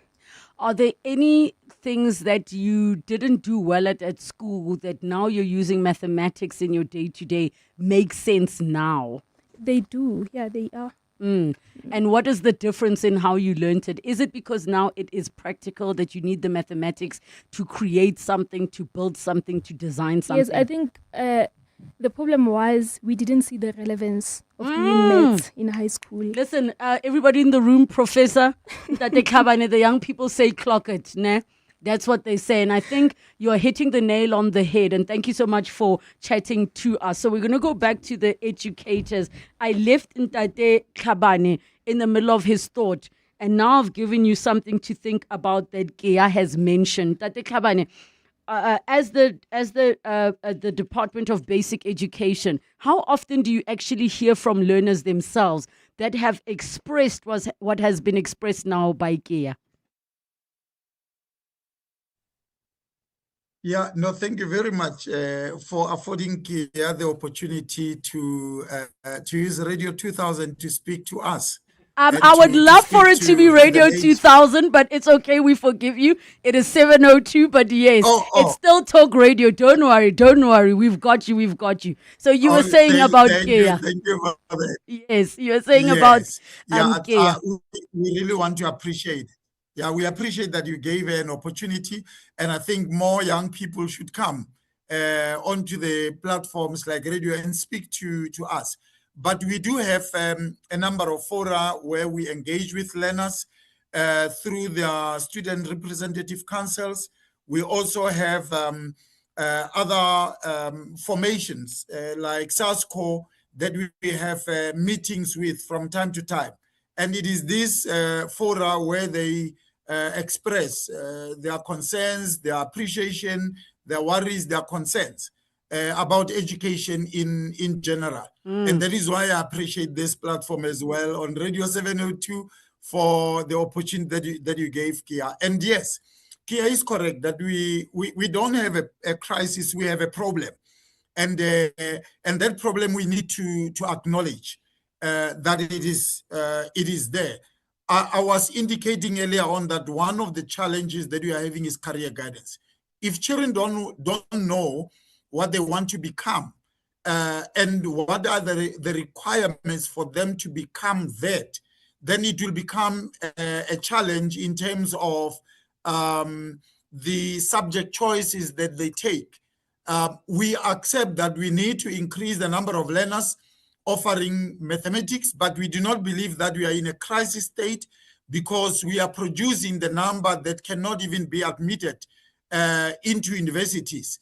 S11: Are there any things that you didn't do well at school that now you're using mathematics in your day-to-day make sense now?
S1: They do. Yeah, they are.
S11: And what is the difference in how you learned it? Is it because now it is practical that you need the mathematics to create something, to build something, to design something?
S1: Yes, I think the problem was we didn't see the relevance of doing maths in high school.
S11: Listen, everybody in the room, Professor, Tate Tlhabane, the young people say clock it, ne? That's what they say. And I think you're hitting the nail on the head. And thank you so much for chatting to us. So we're going to go back to the educators. I left Tate Tlhabane in the middle of his thought. And now I've given you something to think about that Gia has mentioned. Tate Tlhabane, as the Department of Basic Education, how often do you actually hear from learners themselves that have expressed what has been expressed now by Gia?
S18: Yeah, no, thank you very much for affording Kia the opportunity to use Radio 2000 to speak to us.
S11: I would love for it to be Radio 2000, but it's okay. We forgive you. It is 702, but yes, it's still talk radio. Don't worry. We've got you. So you were saying about Kia.
S18: Thank you for that.
S11: Yes, you were saying about Kia.
S18: We really want to appreciate. Yeah, we appreciate that you gave an opportunity, and I think more young people should come onto the platforms like radio and speak to us. But we do have a number of fora where we engage with learners through the student representative councils. We also have other formations like SASCO that we have meetings with from time to time. And it is this fora where they express their concerns, their appreciation, their worries, their concerns. about education in general. And that is why I appreciate this platform as well on Radio 702 for the opportunity that you gave, Kia. And yes, Kia is correct that we don't have a crisis, we have a problem. And that problem we need to acknowledge that it is there. I was indicating earlier on that one of the challenges that we are having is career guidance. If children don't know what they want to become and what are the requirements for them to become that, then it will become a challenge in terms of the subject choices that they take. We accept that we need to increase the number of learners offering mathematics, but we do not believe that we are in a crisis state because we are producing the number that cannot even be admitted into universities.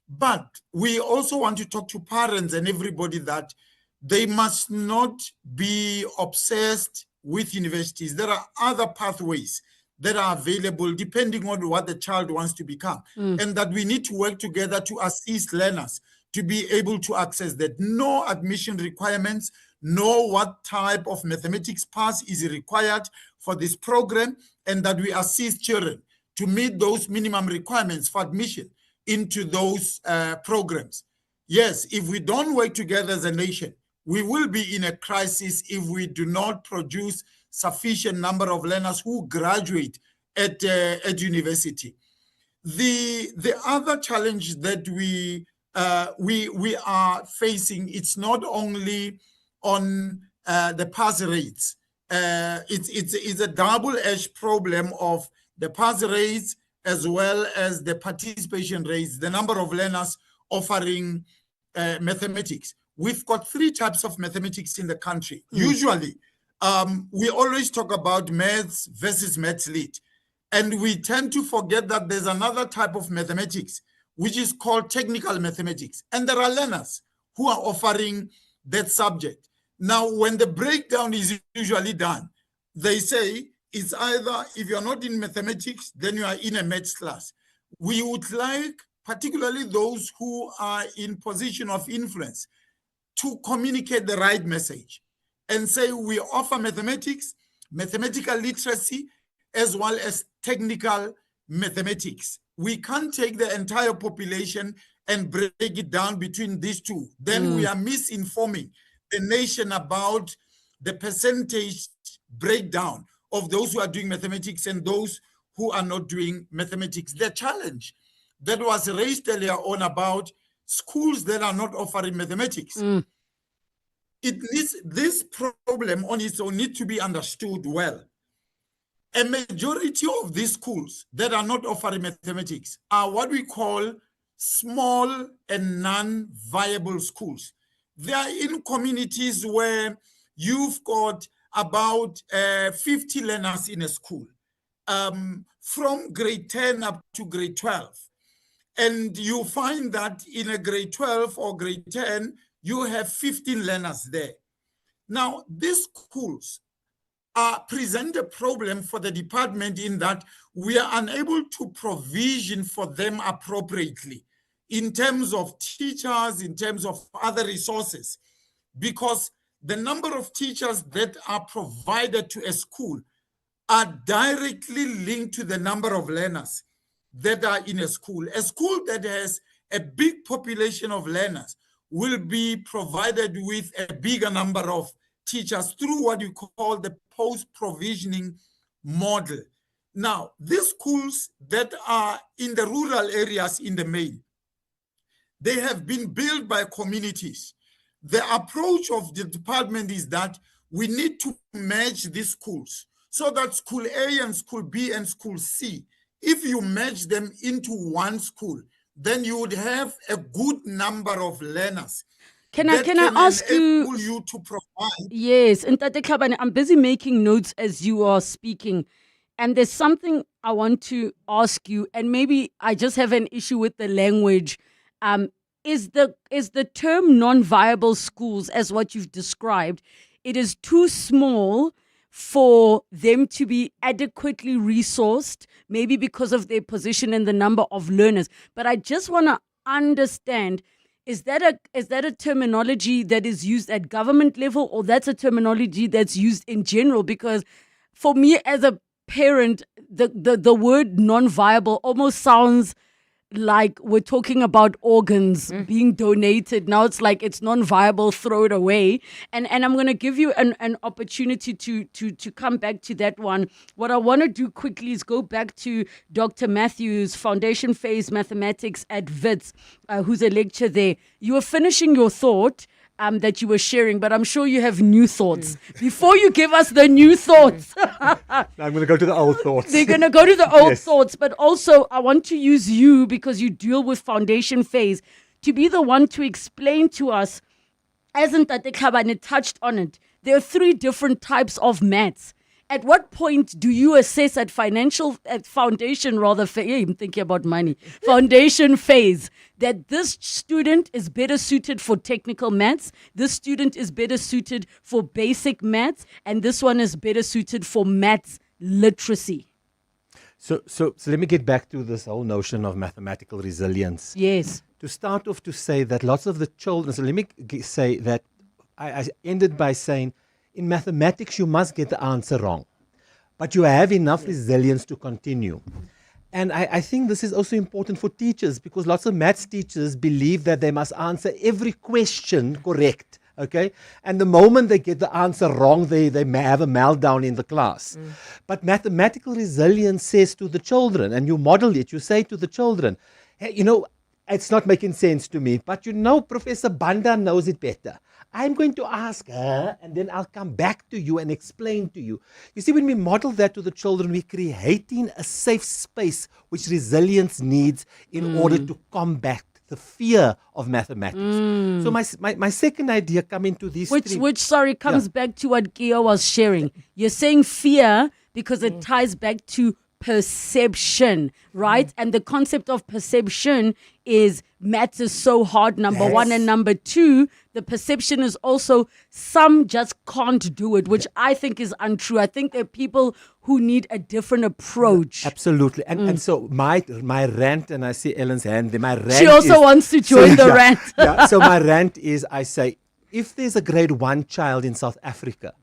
S18: But we also want to talk to parents and everybody that they must not be obsessed with universities. There are other pathways that are available depending on what the child wants to become, and that we need to work together to assist learners to be able to access that. No admission requirements, know what type of mathematics pass is required for this program, and that we assist children to meet those minimum requirements for admission into those programs. Yes, if we don't work together as a nation, we will be in a crisis if we do not produce sufficient number of learners who graduate at university. The other challenge that we are facing, it's not only on the pass rates. It's a double-edged problem of the pass rates as well as the participation rates, the number of learners offering mathematics. We've got three types of mathematics in the country. Usually, we always talk about maths versus maths lit. And we tend to forget that there's another type of mathematics, which is called technical mathematics. And there are learners who are offering that subject. Now, when the breakdown is usually done, they say it's either if you're not in mathematics, then you are in a maths class. We would like, particularly those who are in position of influence, to communicate the right message and say we offer mathematics, mathematical literacy, as well as technical mathematics. We can't take the entire population and break it down between these two. Then we are misinforming the nation about the percentage breakdown of those who are doing mathematics and those who are not doing mathematics. The challenge that was raised earlier on about schools that are not offering mathematics. This problem on its own needs to be understood well. A majority of these schools that are not offering mathematics are what we call small and non-viable schools. They are in communities where you've got about 50 learners in a school, from grade 10 up to grade 12. And you find that in a grade 12 or grade 10, you have 15 learners there. Now, these schools present a problem for the department in that we are unable to provision for them appropriately in terms of teachers, in terms of other resources, because the number of teachers that are provided to a school are directly linked to the number of learners that are in a school. A school that has a big population of learners will be provided with a bigger number of teachers through what you call the post-provisioning model. Now, these schools that are in the rural areas in the main, they have been built by communities. The approach of the department is that we need to merge these schools so that school A and school B and school C, if you merge them into one school, then you would have a good number of learners.
S11: Can I ask
S18: you to provide?
S11: Yes, and Tate Khabane, I'm busy making notes as you are speaking. And there's something I want to ask you, and maybe I just have an issue with the language. Is the term non-viable schools, as what you've described, it is too small for them to be adequately resourced, maybe because of their position and the number of learners. But I just want to understand, Is that a terminology that is used at government level, or that's a terminology that's used in general? Because for me as a parent, the word non-viable almost sounds like we're talking about organs being donated. Now it's like it's non-viable, throw it away. And I'm going to give you an opportunity to come back to that one. What I want to do quickly is go back to Dr. Matthews, Foundation Phase Mathematics at WITS, who's a lecturer there. You were finishing your thought that you were sharing, but I'm sure you have new thoughts. Before you give us the new thoughts.
S17: I'm going to go to the old thoughts.
S11: They're going to go to the old
S17: Yes.
S11: thoughts, but also I want to use you, because you deal with foundation phase, to be the one to explain to us, as Ntate Khabane touched on it, there are 3 different types of maths. At what point do you assess at foundation I'm thinking about money, foundation phase, that this student is better suited for technical maths, this student is better suited for basic maths, and this one is better suited for maths literacy?
S17: So let me get back to this whole notion of mathematical resilience.
S11: Yes.
S17: To start off, to say that lots of the children, so let me say that I ended by saying, in mathematics, you must get the answer wrong, but you have enough resilience to continue. And I think this is also important for teachers, because lots of maths teachers believe that they must answer every question correct, okay? And the moment they get the answer wrong, they may have a meltdown in the class. But mathematical resilience says to the children, and you model it, you say to the children, hey, it's not making sense to me, but Professor Banda knows it better. I'm going to ask her, and then I'll come back to you and explain to you. You see, when we model that to the children, we're creating a safe space which resilience needs in order to combat the fear of mathematics. So my second idea coming to these
S11: which comes back to what Gia was sharing. You're saying fear because it ties back to perception, right? And the concept of perception is maths is so hard, number one, and number two, the perception is also some just can't do it, which I think is untrue. I think there are people who need a different approach.
S17: Absolutely. And so my rant, and I see Ellen's hand there, my rant
S11: She also wants to join the rant.
S17: So my rant is, I say, if there's a grade 1 child in South Africa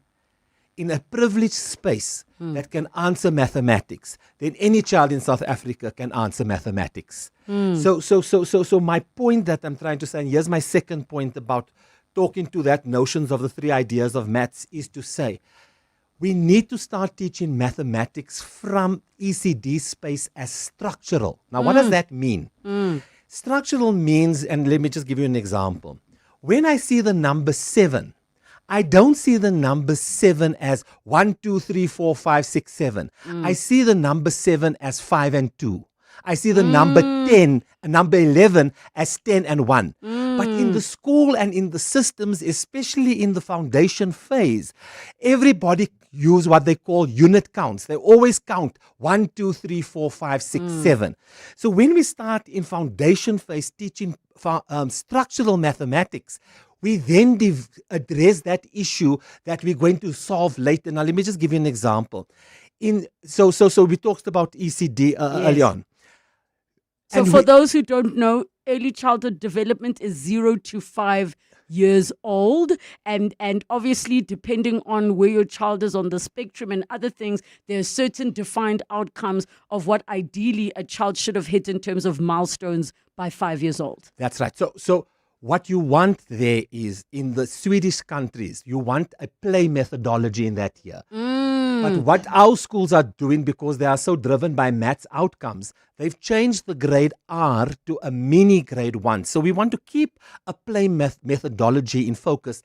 S17: in a privileged space that can answer mathematics, then any child in South Africa can answer mathematics. So my point that I'm trying to say, and here's my second point about talking to that notions of the 3 ideas of maths, is to say, we need to start teaching mathematics from ECD space as structural. Now, what does that mean? Structural means, and let me just give you an example. When I see the number 7, I don't see the number 7 as 1, 2, 3, 4, 5, 6, 7. I see the number 7 as 5 and 2. I see the number 10 and number 11 as 10 and 1. But in the school and in the systems, especially in the foundation phase, everybody use what they call unit counts. They always count 1, 2, 3, 4, 5, 6, 7. So when we start in foundation phase teaching structural mathematics, we then address that issue that we're going to solve later. Now, let me just give you an example. So we talked about ECD early on.
S11: So and for those who don't know, early childhood development is 0 to 5 years old. And obviously, depending on where your child is on the spectrum and other things, there are certain defined outcomes of what ideally a child should have hit in terms of milestones by 5 years old.
S17: That's right. So what you want there is, in the Swedish countries, you want a play methodology in that year. But what our schools are doing, because they are so driven by maths outcomes, they've changed the grade R to a mini grade 1. So we want to keep a play methodology in focus.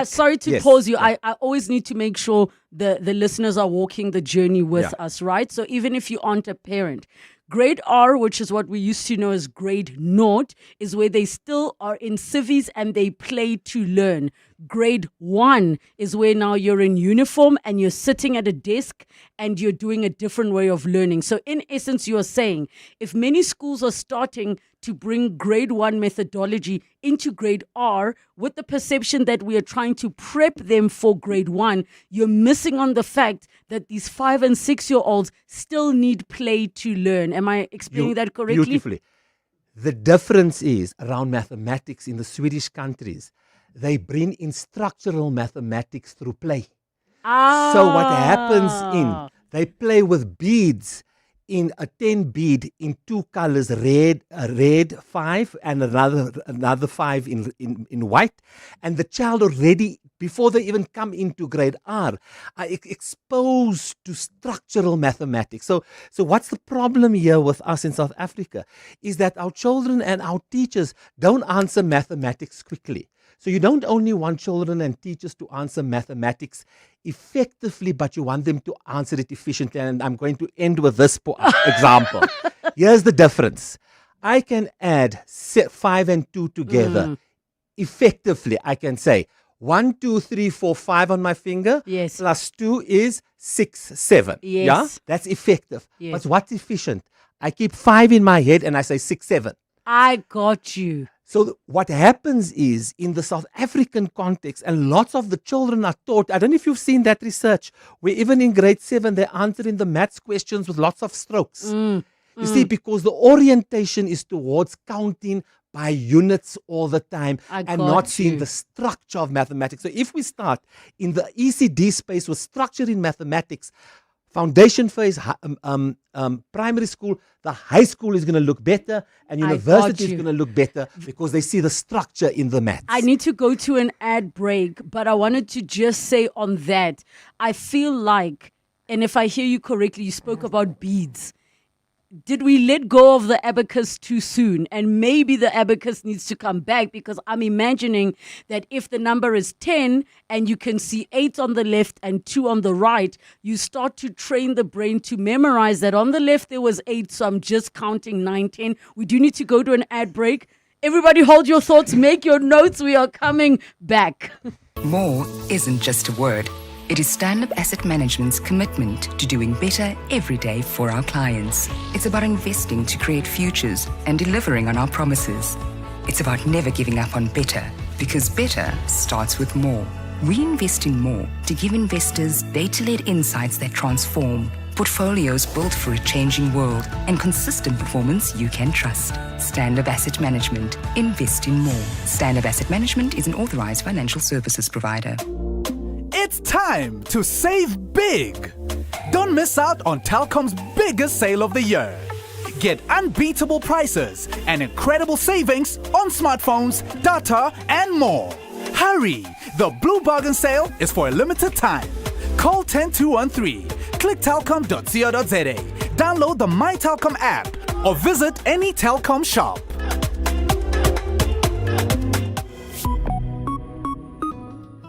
S11: Sorry to pause you. I always need to make sure the listeners are walking the journey with us, right? So even if you aren't a parent, grade R, which is what we used to know as grade 0, is where they still are in civies and they play to learn. Grade 1 is where now you're in uniform and you're sitting at a desk and you're doing a different way of learning. So in essence, you are saying, if many schools are starting to bring grade 1 methodology into grade R with the perception that we are trying to prep them for grade 1, you're missing on the fact that these 5 and 6 year olds still need play to learn. Am I explaining that correctly?
S17: Beautifully. The difference is around mathematics in the Swedish countries. They bring in structural mathematics through play. So what happens they play with beads in a 10 bead in two colors, red 5 and another 5 in white. And the child already, before they even come into grade R, are exposed to structural mathematics. So what's the problem here with us in South Africa is that our children and our teachers don't answer mathematics quickly. So you don't only want children and teachers to answer mathematics effectively, but you want them to answer it efficiently. And I'm going to end with this example. Here's the difference. I can add 5 and 2 together effectively. I can say 1, 2, 3, 4, 5 on my finger.
S11: Yes.
S17: Plus 2 is 6, 7.
S11: Yes.
S17: Yeah? That's effective.
S11: Yes.
S17: But what's efficient? I keep 5 in my head and I say 6, 7.
S11: I got you.
S17: So what happens is, in the South African context, and lots of the children are taught, I don't know if you've seen that research, where even in grade 7, they're answering the maths questions with lots of strokes. You see, because the orientation is towards counting by units all the time and not seeing the structure of mathematics. So if we start in the ECD space with structure in mathematics, foundation phase, primary school, the high school is going to look better, and university is going to look better because they see the structure in the maths.
S11: I need to go to an ad break, but I wanted to just say on that, I feel like, and if I hear you correctly, you spoke about beads. Did we let go of the abacus too soon? And maybe the abacus needs to come back, because I'm imagining that if the number is 10 and you can see 8 on the left and 2 on the right, you start to train the brain to memorize that on the left there was 8, so I'm just counting 9, 10. We do need to go to an ad break. Everybody hold your thoughts, make your notes. We are coming back.
S3: More isn't just a word. It is Stand Up Asset Management's commitment to doing better every day for our clients. It's about investing to create futures and delivering on our promises. It's about never giving up on better, because better starts with more. We invest in more to give investors data-led insights that transform, portfolios built for a changing world, and consistent performance you can trust. Stand Up Asset Management. Invest in more. Stand Up Asset Management is an authorized financial services provider.
S4: It's time to save big. Don't miss out on Telkom's biggest sale of the year. Get unbeatable prices and incredible savings on smartphones, data, and more. Hurry! The Blue Bargain Sale is for a limited time. Call 10213, click telkom.co.za, download the My Telkom app, or visit any Telkom shop.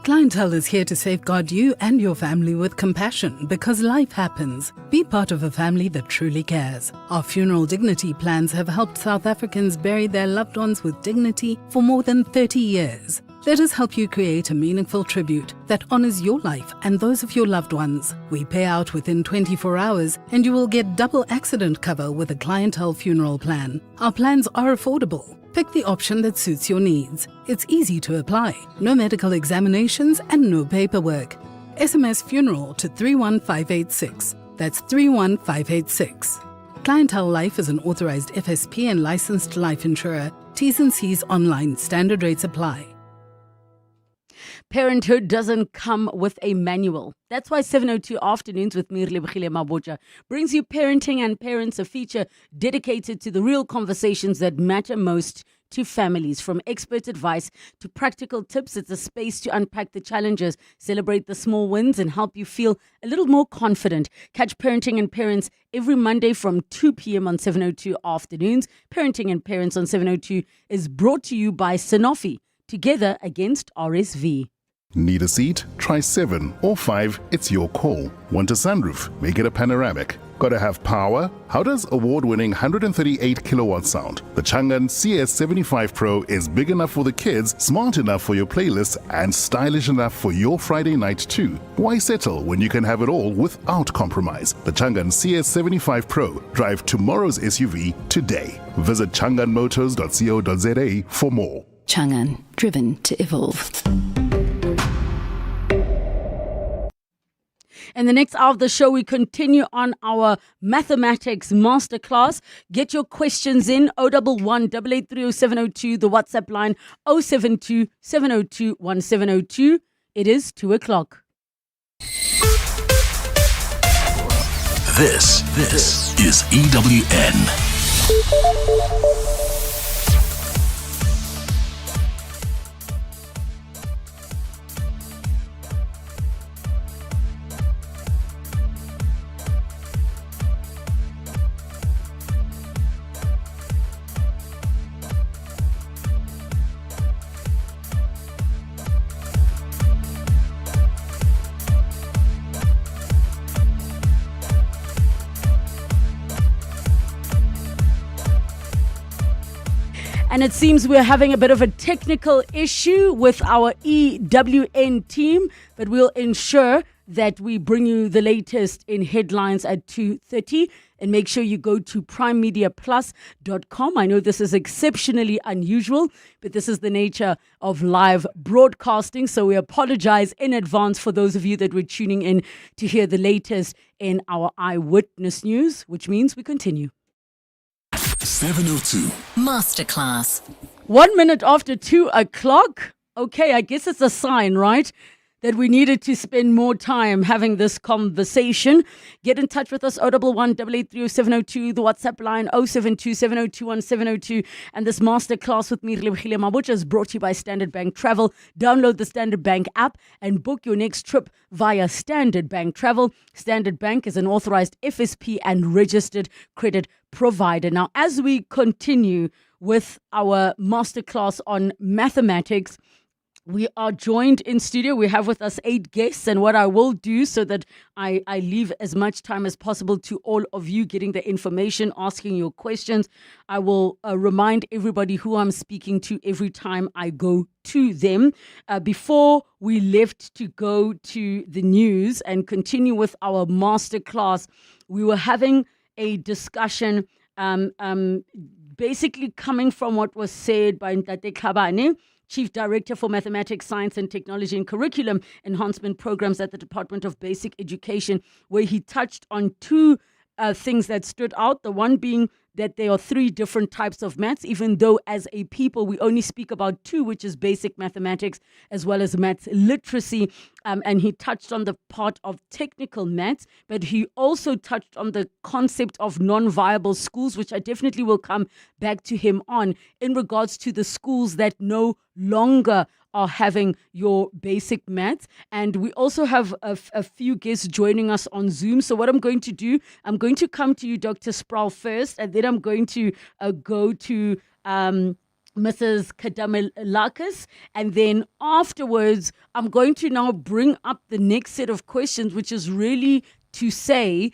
S5: Clientele is here to safeguard you and your family with compassion, because life happens. Be part of a family that truly cares. Our funeral dignity plans have helped South Africans bury their loved ones with dignity for more than 30 years. Let us help you create a meaningful tribute that honors your life and those of your loved ones. We pay out within 24 hours, and you will get double accident cover with a Clientele funeral plan. Our plans are affordable. Pick the option that suits your needs. It's easy to apply. No medical examinations and no paperwork. SMS funeral to 31586. That's 31586. Clientele Life is an authorized FSP and licensed life insurer. T's and C's online. Standard rates apply.
S11: Parenthood doesn't come with a manual. That's why 702 Afternoons with me, Relebogile Mabotja, brings you Parenting and Parents, a feature dedicated to the real conversations that matter most to families. From expert advice to practical tips, it's a space to unpack the challenges, celebrate the small wins, and help you feel a little more confident. Catch Parenting and Parents every Monday from 2 p.m. on 702 Afternoons. Parenting and Parents on 702 is brought to you by Sanofi, together against RSV.
S6: Need a seat? Try 7 or 5, it's your call. Want a sunroof? Make it a panoramic. Gotta have power? How does award-winning 138 kilowatt sound? The Chang'an CS75 Pro is big enough for the kids, smart enough for your playlist, and stylish enough for your Friday night too. Why settle when you can have it all without compromise? The Chang'an CS75 Pro. Drive tomorrow's SUV today. Visit chang'anmotors.co.za for more.
S7: Chang'an, driven to evolve.
S11: In the next hour of the show, we continue on our mathematics masterclass. Get your questions in 011 883 0702, the WhatsApp line 072 702 1702. It is 2 o'clock.
S9: This is EWN.
S11: And it seems we're having a bit of a technical issue with our EWN team, but we'll ensure that we bring you the latest in headlines at 2:30. And make sure you go to primemediaplus.com. I know this is exceptionally unusual, but this is the nature of live broadcasting. So we apologize in advance for those of you that were tuning in to hear the latest in our eyewitness news, which means we continue.
S9: 702
S10: Masterclass.
S11: 1 minute after 2 o'clock. Okay, I guess it's a sign, right? That we needed to spend more time having this conversation. Get in touch with us, 011 883 0702, the WhatsApp line 072 702 1702. And this masterclass with me, Relebogile Mabotja, is brought to you by Standard Bank Travel. Download the Standard Bank app and book your next trip via Standard Bank Travel. Standard Bank is an authorized FSP and registered credit provider. Now, as we continue with our masterclass on mathematics, we are joined in studio. We have with us 8 guests, and what I will do so that I leave as much time as possible to all of you getting the information, asking your questions, I will remind everybody who I'm speaking to every time I go to them. Before we left to go to the news and continue with our masterclass, we were having a discussion basically coming from what was said by Ntate Khabane, Chief Director for Mathematics, Science and Technology and Curriculum Enhancement Programs at the Department of Basic Education, where he touched on two things that stood out. The one being that there are 3 different types of maths, even though as a people we only speak about 2, which is basic mathematics as well as maths literacy. And he touched on the part of technical maths, but he also touched on the concept of non-viable schools, which I definitely will come back to him on in regards to the schools that no longer are having your basic maths. And we also have a few guests joining us on Zoom. So what I'm going to do, I'm going to come to you, Dr. Sproul, first, and then I'm going to go to Mrs. Kadamelakis, and then afterwards, I'm going to now bring up the next set of questions, which is really to say,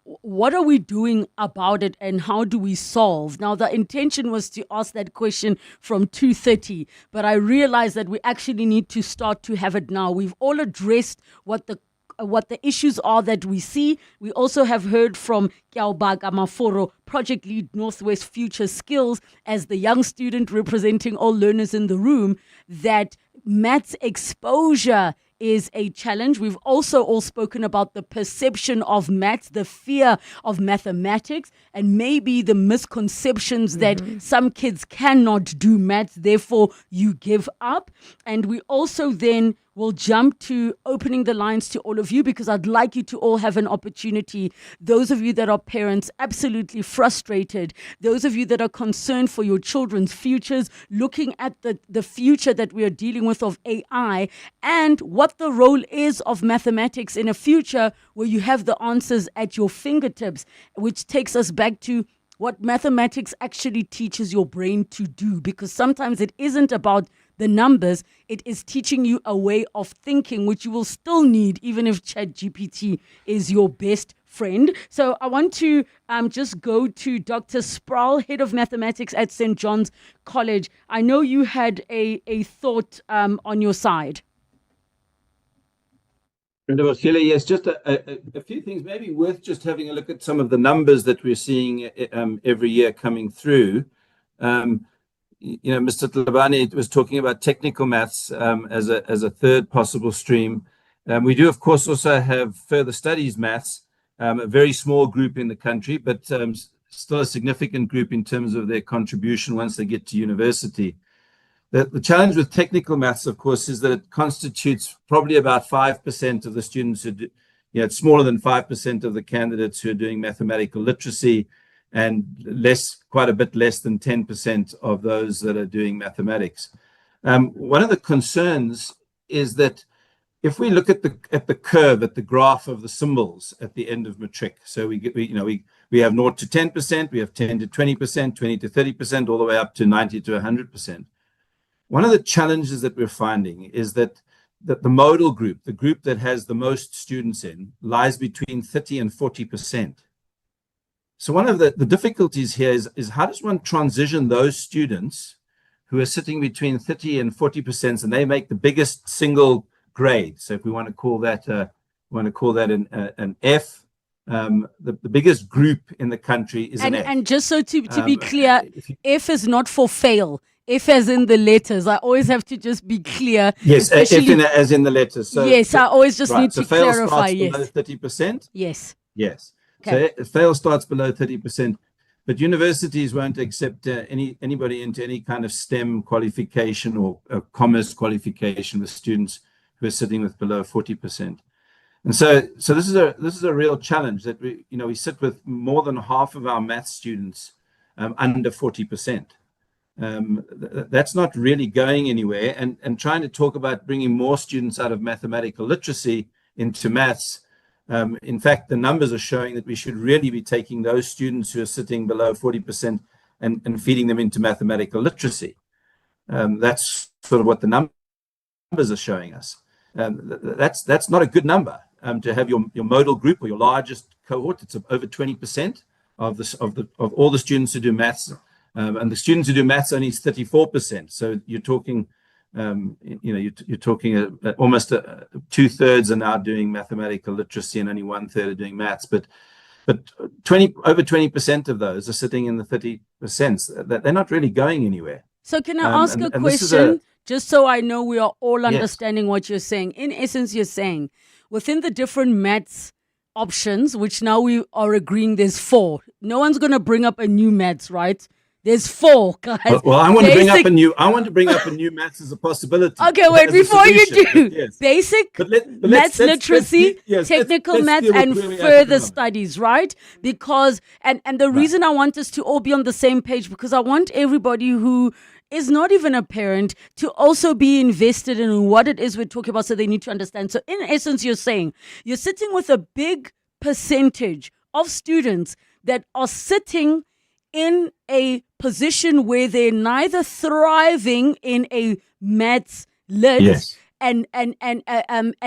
S11: what are we doing about it and how do we solve? Now, the intention was to ask that question from 2:30, but I realized that we actually need to start to have it now. We've all addressed what the issues are that we see. We also have heard from Kyaobaga Maforo, Project Lead Northwest Future Skills, as the young student representing all learners in the room, that maths exposure is a challenge. We've also all spoken about the perception of maths, the fear of mathematics, and maybe the misconceptions that some kids cannot do maths, therefore you give up. And we also then will jump to opening the lines to all of you, because I'd like you to all have an opportunity. Those of you that are parents, absolutely frustrated. Those of you that are concerned for your children's futures, looking at the future that we are dealing with of AI, and what the role is of mathematics in a future where you have the answers at your fingertips, which takes us back to what mathematics actually teaches your brain to do, because sometimes it isn't about the numbers, it is teaching you a way of thinking, which you will still need even if ChatGPT is your best friend. So I want to just go to Dr. Sproul, Head of Mathematics at St. John's College. I know you had a thought on your side.
S2: Yes, just a few things maybe worth just having a look at some of the numbers that we're seeing every year coming through. Mr. Tlabane was talking about technical maths as a third possible stream. We do, of course, also have further studies maths, a very small group in the country, but still a significant group in terms of their contribution once they get to university. The challenge with technical maths, of course, is that it constitutes probably about 5% of the students who do, it's smaller than 5% of the candidates who are doing mathematical literacy, and quite a bit less than 10% of those that are doing mathematics. One of the concerns is that if we look at the curve, at the graph of the symbols at the end of matric, so we have 0 to 10%, we have 10 to 20%, 20 to 30%, all the way up to 90 to 100%. One of the challenges that we're finding is that the modal group, the group that has the most students in, lies between 30 and 40%. So one of the difficulties here is how does one transition those students who are sitting between 30 and 40%, and they make the biggest single grade. So if we want to call that an F, the biggest group in the country is an F.
S11: And just so to be clear, F is not for fail. F as in the letters. I always have to just be clear.
S2: Yes, F as in the letters. So,
S11: yes, I always just need to
S2: fail
S11: clarify.
S2: Starts below 30%.
S11: Yes.
S2: Yes.
S11: Okay.
S2: So fail starts below 30%, but universities won't accept anybody into any kind of STEM qualification or commerce qualification with students who are sitting with below 40%. And so this is a real challenge that we sit with more than half of our math students under 40%. That's not really going anywhere, and trying to talk about bringing more students out of mathematical literacy into maths. In fact, the numbers are showing that we should really be taking those students who are sitting below 40% and feeding them into mathematical literacy. That's sort of what the numbers are showing us. That's not a good number to have your modal group or your largest cohort. It's over 20% of all the students who do maths. And the students who do maths only is 34%. So you're talking, you're talking almost 2/3 are now doing mathematical literacy, and only 1/3 are doing maths. But over 20% of those are sitting in the 30%. They're not really going anywhere.
S11: So can I ask a question, just so I know we are all understanding what you're saying? In essence, you're saying within the different maths options, which now we are agreeing there's 4. No one's going to bring up a new maths, right? There's 4, guys.
S2: Well, I want to bring up a new maths as a possibility.
S11: Okay, wait, before you do, basic maths literacy, technical maths, and further studies, right? Because, and the reason I want us to all be on the same page, because I want everybody who is not even a parent to also be invested in what it is we're talking about, so they need to understand. So in essence, you're saying you're sitting with a big percentage of students that are sitting in a position where they're neither thriving in a maths lit, and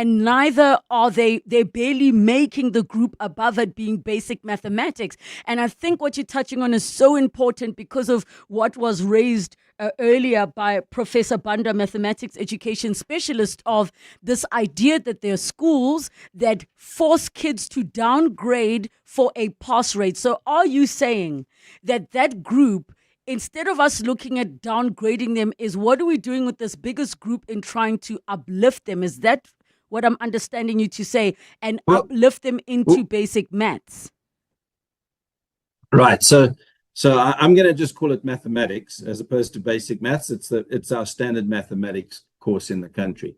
S11: neither are they're barely making the group above it being basic mathematics. And I think what you're touching on is so important because of what was raised earlier by Professor Banda, mathematics education specialist, of this idea that there are schools that force kids to downgrade for a pass rate. So are you saying that group, instead of us looking at downgrading them, is what are we doing with this biggest group in trying to uplift them? Is that what I'm understanding you to say? And uplift them into basic maths?
S2: Right. So I'm going to just call it mathematics as opposed to basic maths. It's our standard mathematics course in the country.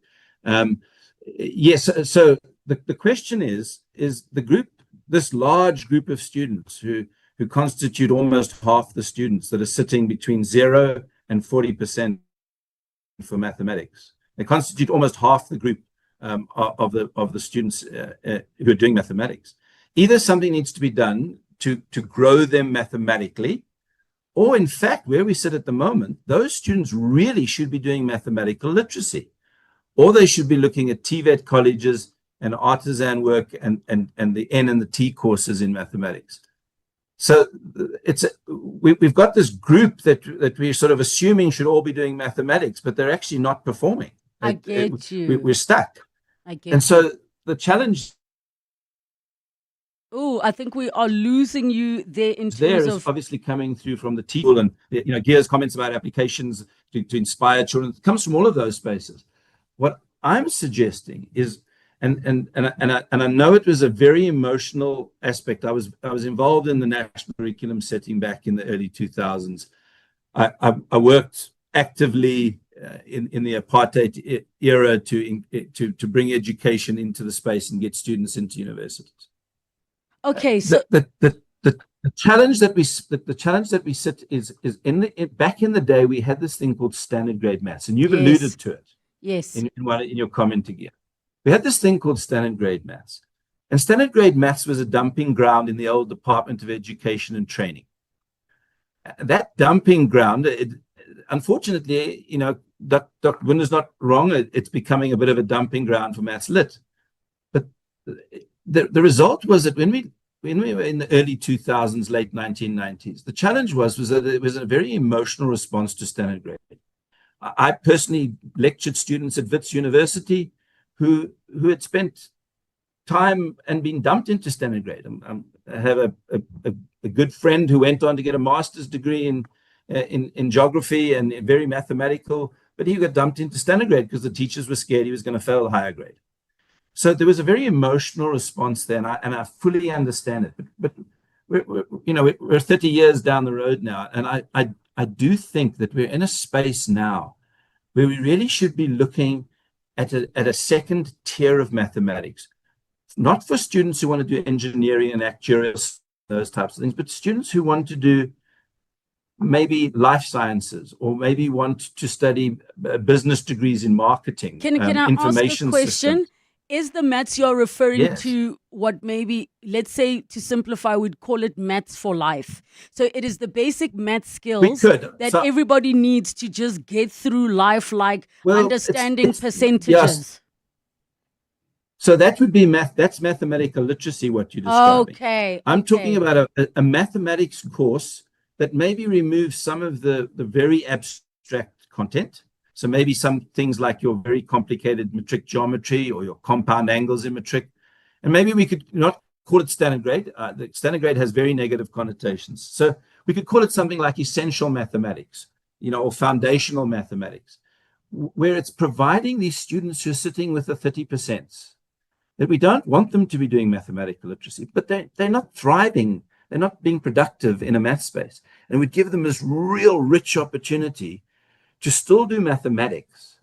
S2: Yes. So the question is the group, this large group of students who constitute almost half the students that are sitting between 0 and 40% for mathematics. They constitute almost half the group of the students who are doing mathematics. Either something needs to be done to grow them mathematically, or in fact, where we sit at the moment, those students really should be doing mathematical literacy, or they should be looking at TVET colleges and artisan work and the N and the T courses in mathematics. So we've got this group that we're sort of assuming should all be doing mathematics, but they're actually not performing.
S11: I get you.
S2: We're stuck.
S11: I get
S2: and so the challenge.
S11: Oh, I think we are losing you there in terms
S2: there
S11: of
S2: is obviously coming through from the team and Gear's comments about applications to inspire children. It comes from all of those spaces. What I'm suggesting is I know it was a very emotional aspect. I was involved in the national curriculum setting back in the early 2000s. I worked actively in the apartheid era to bring education into the space and get students into universities.
S11: Okay, so
S2: the challenge that we sit is back in the day we had this thing called standard grade maths, and you've alluded to it.
S11: Yes.
S2: In your comment again. We had this thing called standard grade maths. And standard grade maths was a dumping ground in the old Department of Education and Training. That dumping ground, unfortunately, Dr. Gunder's not wrong. It's becoming a bit of a dumping ground for maths lit. But the result was that when we were in the early 2000s, late 1990s, the challenge was that it was a very emotional response to standard grade. I personally lectured students at Wits University who had spent time and been dumped into standard grade. I have a good friend who went on to get a master's degree in geography and very mathematical, but he got dumped into standard grade because the teachers were scared he was going to fail higher grade. So there was a very emotional response there, and I fully understand it. But we're 30 years down the road now, and I do think that we're in a space now where we really should be looking at a second tier of mathematics, not for students who want to do engineering and actuarial, those types of things, but students who want to do maybe life sciences or maybe want to study business degrees in marketing.
S11: Can I ask a question?
S2: Systems.
S11: Is the maths you're referring
S2: Yes.
S11: to what maybe, let's say, to simplify, we'd call it maths for life? So it is the basic math skills that everybody needs to just get through life, like understanding percentages.
S2: Yes. So that would be that's mathematical literacy, what you're describing.
S11: Okay.
S2: I'm talking about a mathematics course that maybe removes some of the very abstract content. So maybe some things like your very complicated metric geometry or your compound angles in metric. And maybe we could not call it standard grade. The standard grade has very negative connotations. So we could call it something like essential mathematics, or foundational mathematics, where it's providing these students who are sitting with the 30%, that we don't want them to be doing mathematical literacy, but they're not thriving. They're not being productive in a math space. And we give them this real rich opportunity to still do mathematics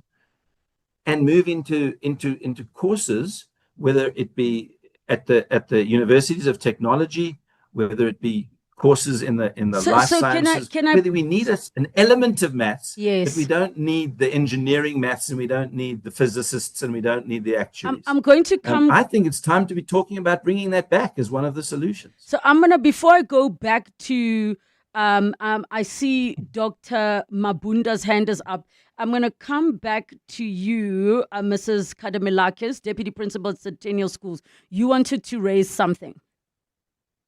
S2: and move into courses, whether it be at the universities of technology, whether it be courses in the life sciences, whether we need an element of maths, but we don't need the engineering maths, and we don't need the physicists, and we don't need the actuaries.
S11: I'm going to come.
S2: I think it's time to be talking about bringing that back as one of the solutions.
S11: So before I go back to, I see Dr. Mabunda's hand is up. I'm going to come back to you, Mrs. Kadamelakis, Deputy Principal at Centennial Schools. You wanted to raise something.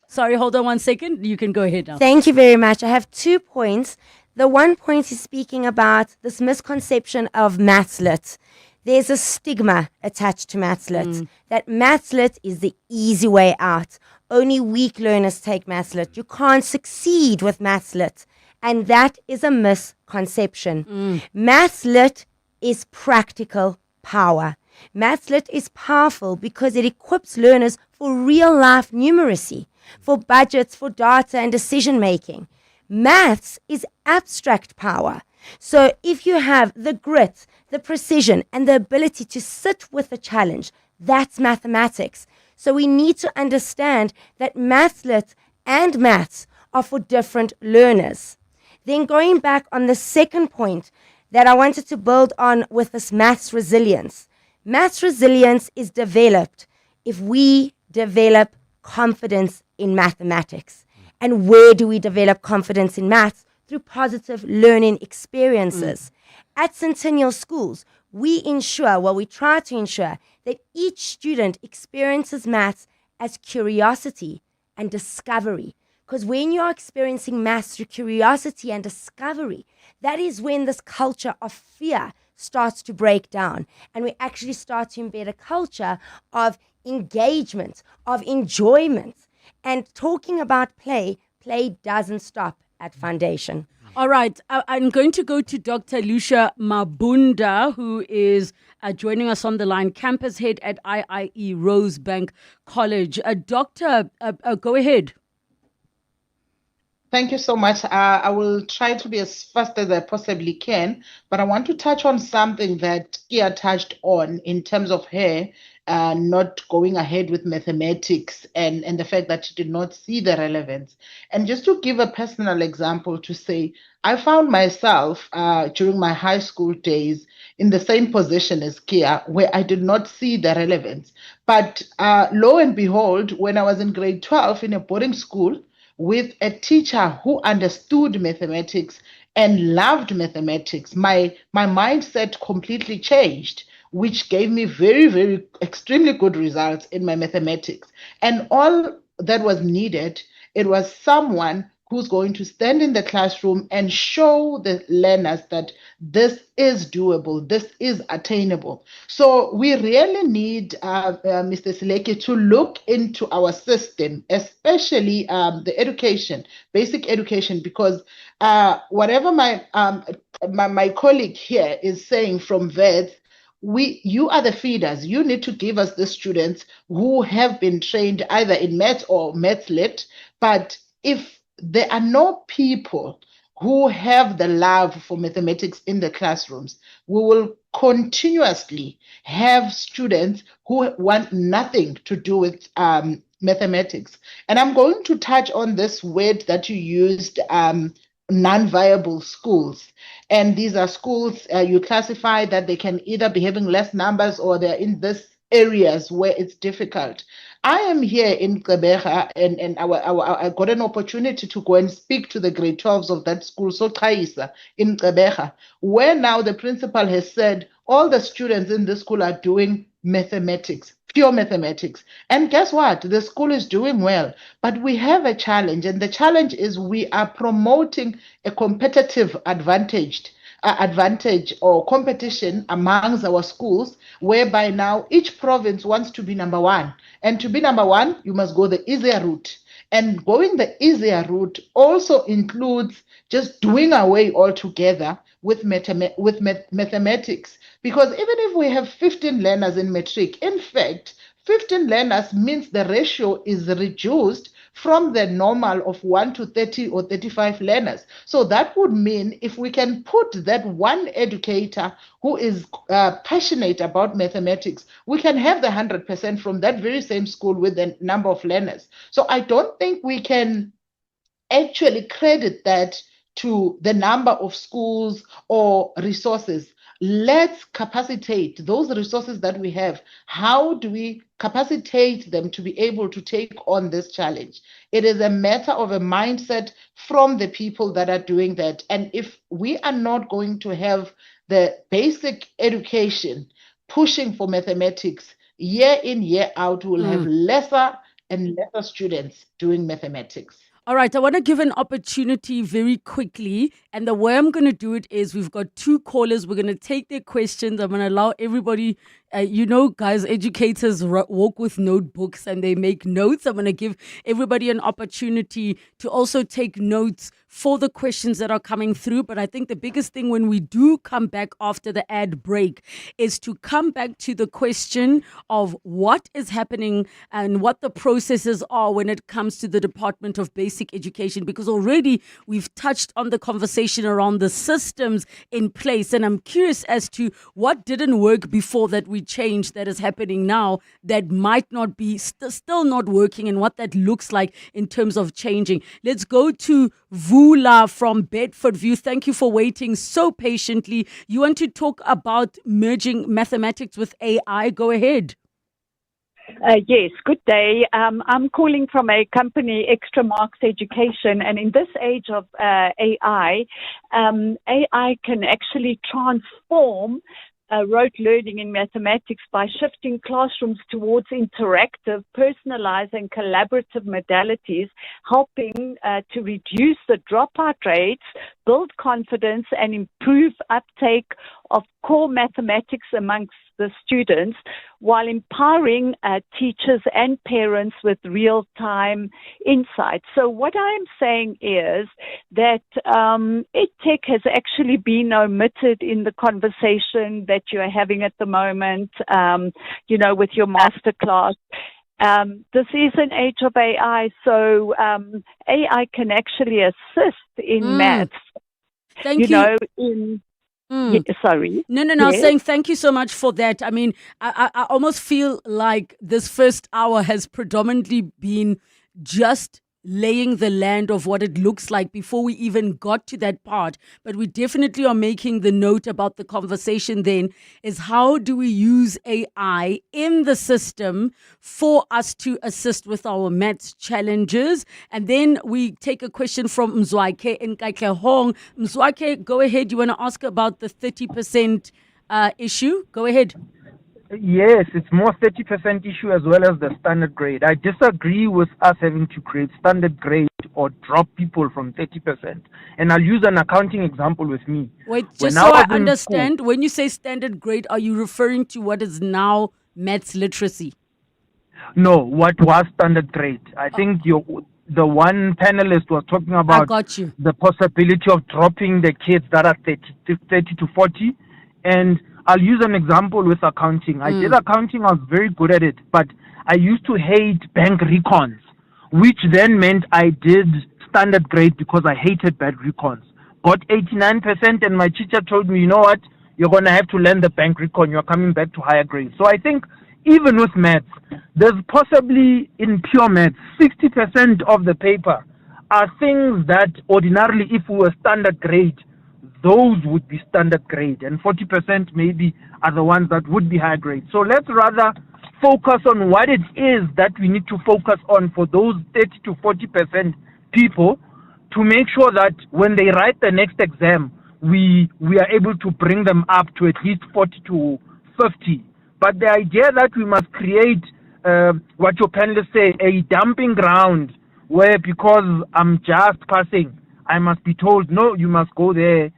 S11: Sorry, hold on one second. You can go ahead now.
S7: Thank you very much. I have 2 points. The one point is speaking about this misconception of maths lit. There's a stigma attached to maths lit, that maths lit is the easy way out. Only weak learners take maths lit. You can't succeed with maths lit. And that is a misconception. Maths lit is practical power. Maths lit is powerful because it equips learners for real life numeracy, for budgets, for data and decision making. Maths is abstract power. So if you have the grit, the precision, and the ability to sit with a challenge, that's mathematics. So we need to understand that maths lit and maths are for different learners. Then going back on the second point that I wanted to build on with this maths resilience. Maths resilience is developed if we develop confidence in mathematics. And where do we develop confidence in maths? Through positive learning experiences. At Centennial Schools, we try to ensure that each student experiences maths as curiosity and discovery. Because when you're experiencing maths through curiosity and discovery, that is when this culture of fear starts to break down. And we actually start to embed a culture of engagement, of enjoyment. And talking about play doesn't stop at foundation.
S11: All right. I'm going to go to Dr. Lucia Mabunda, who is joining us on the line, campus head at IIE Rosebank College. Doctor, go ahead.
S8: Thank you so much. I will try to be as fast as I possibly can, but I want to touch on something that Kia touched on in terms of her not going ahead with mathematics and the fact that she did not see the relevance. And just to give a personal example to say, I found myself during my high school days in the same position as Kia, where I did not see the relevance. But lo and behold, when I was in grade 12 in a boarding school, with a teacher who understood mathematics and loved mathematics, my mindset completely changed, which gave me very, very extremely good results in my mathematics. And all that was needed, it was someone who's going to stand in the classroom and show the learners that this is doable, this is attainable. So we really need, Mr. Sileke, to look into our system, especially the education, basic education, because whatever my colleague here is saying from VETS, you are the feeders. You need to give us the students who have been trained either in maths or maths lit, but if there are no people who have the love for mathematics in the classrooms, we will continuously have students who want nothing to do with mathematics. And I'm going to touch on this word that you used, non-viable schools. And these are schools you classify that they can either be having less numbers or they're in this areas where it's difficult. I am here in Gqeberha and I got an opportunity to go and speak to the grade 12s of that school, so Kaisa, in Gqeberha, where now the principal has said all the students in the school are doing mathematics, pure mathematics. And guess what? The school is doing well, but we have a challenge, and the challenge is we are promoting a competitive advantage or competition amongst our schools, whereby now each province wants to be number one. And to be number one, you must go the easier route. And going the easier route also includes just doing away altogether with mathematics. Because even if we have 15 learners in matric, in fact, 15 learners means the ratio is reduced from the normal of 1 to 30 or 35 learners. So that would mean if we can put that one educator who is passionate about mathematics, we can have the 100% from that very same school with the number of learners. So I don't think we can actually credit that to the number of schools or resources. Let's capacitate those resources that we have. How do we capacitate them to be able to take on this challenge? It is a matter of a mindset from the people that are doing that. And if we are not going to have the basic education pushing for mathematics, year in, year out, we'll have lesser and lesser students doing mathematics.
S11: All right, I want to give an opportunity very quickly. And the way I'm going to do it is we've got two callers. We're going to take their questions. I'm going to allow everybody, guys, educators walk with notebooks and they make notes. I'm going to give everybody an opportunity to also take notes for the questions that are coming through. But I think the biggest thing when we do come back after the ad break is to come back to the question of what is happening and what the processes are when it comes to the Department of Basic Education, because already we've touched on the conversation around the systems in place. And I'm curious as to what didn't work before that we changed that is happening now that might not be still not working, and what that looks like in terms of changing. Let's go to Vula from Bedford View. Thank you for waiting so patiently. You want to talk about merging mathematics with AI? Go ahead.
S12: Yes, good day. I'm calling from a company, Extra Marks Education, and in this age of AI, AI can actually transform rote learning in mathematics by shifting classrooms towards interactive, personalized and collaborative modalities, helping to reduce the dropout rates build confidence and improve uptake of core mathematics amongst the students while empowering teachers and parents with real-time insight. So what I'm saying is that EdTech has actually been omitted in the conversation that you're having at the moment, with your masterclass. This is an age of AI, so AI can actually assist in maths.
S11: Thank you.
S12: Sorry.
S11: No.
S12: Yes.
S11: I was saying thank you so much for that. I mean, I almost feel like this first hour has predominantly been just laying the land of what it looks like before we even got to that part. But we definitely are making the note about the conversation then is how do we use AI in the system for us to assist with our maths challenges? And then we take a question from Mzwake in Katlehong. Mzwake, go ahead. You want to ask about the 30% issue? Go ahead.
S13: Yes, it's more 30% issue as well as the standard grade. I disagree with us having to create standard grade or drop people from 30%. And I'll use an accounting example with me.
S11: Wait, just so I understand, when you say standard grade, are you referring to what is now maths literacy?
S13: No, what was standard grade? I think the one panelist was talking about the possibility of dropping the kids that are 30 to 40. And I'll use an example with accounting. I did accounting, I was very good at it, but I used to hate bank recons, which then meant I did standard grade because I hated bad recons. Got 89% and my teacher told me, you know what, you're going to have to learn the bank recon, you're coming back to higher grades. So I think even with maths, there's possibly in pure maths, 60% of the paper are things that ordinarily if we were standard grade, those would be standard grade, and 40% maybe are the ones that would be high grade. So let's rather focus on what it is that we need to focus on for those 30 to 40% people to make sure that when they write the next exam, we are able to bring them up to at least 40 to 50. But the idea that we must create what your panelists say, a dumping ground where because I'm just passing, I must be told, no, you must go there.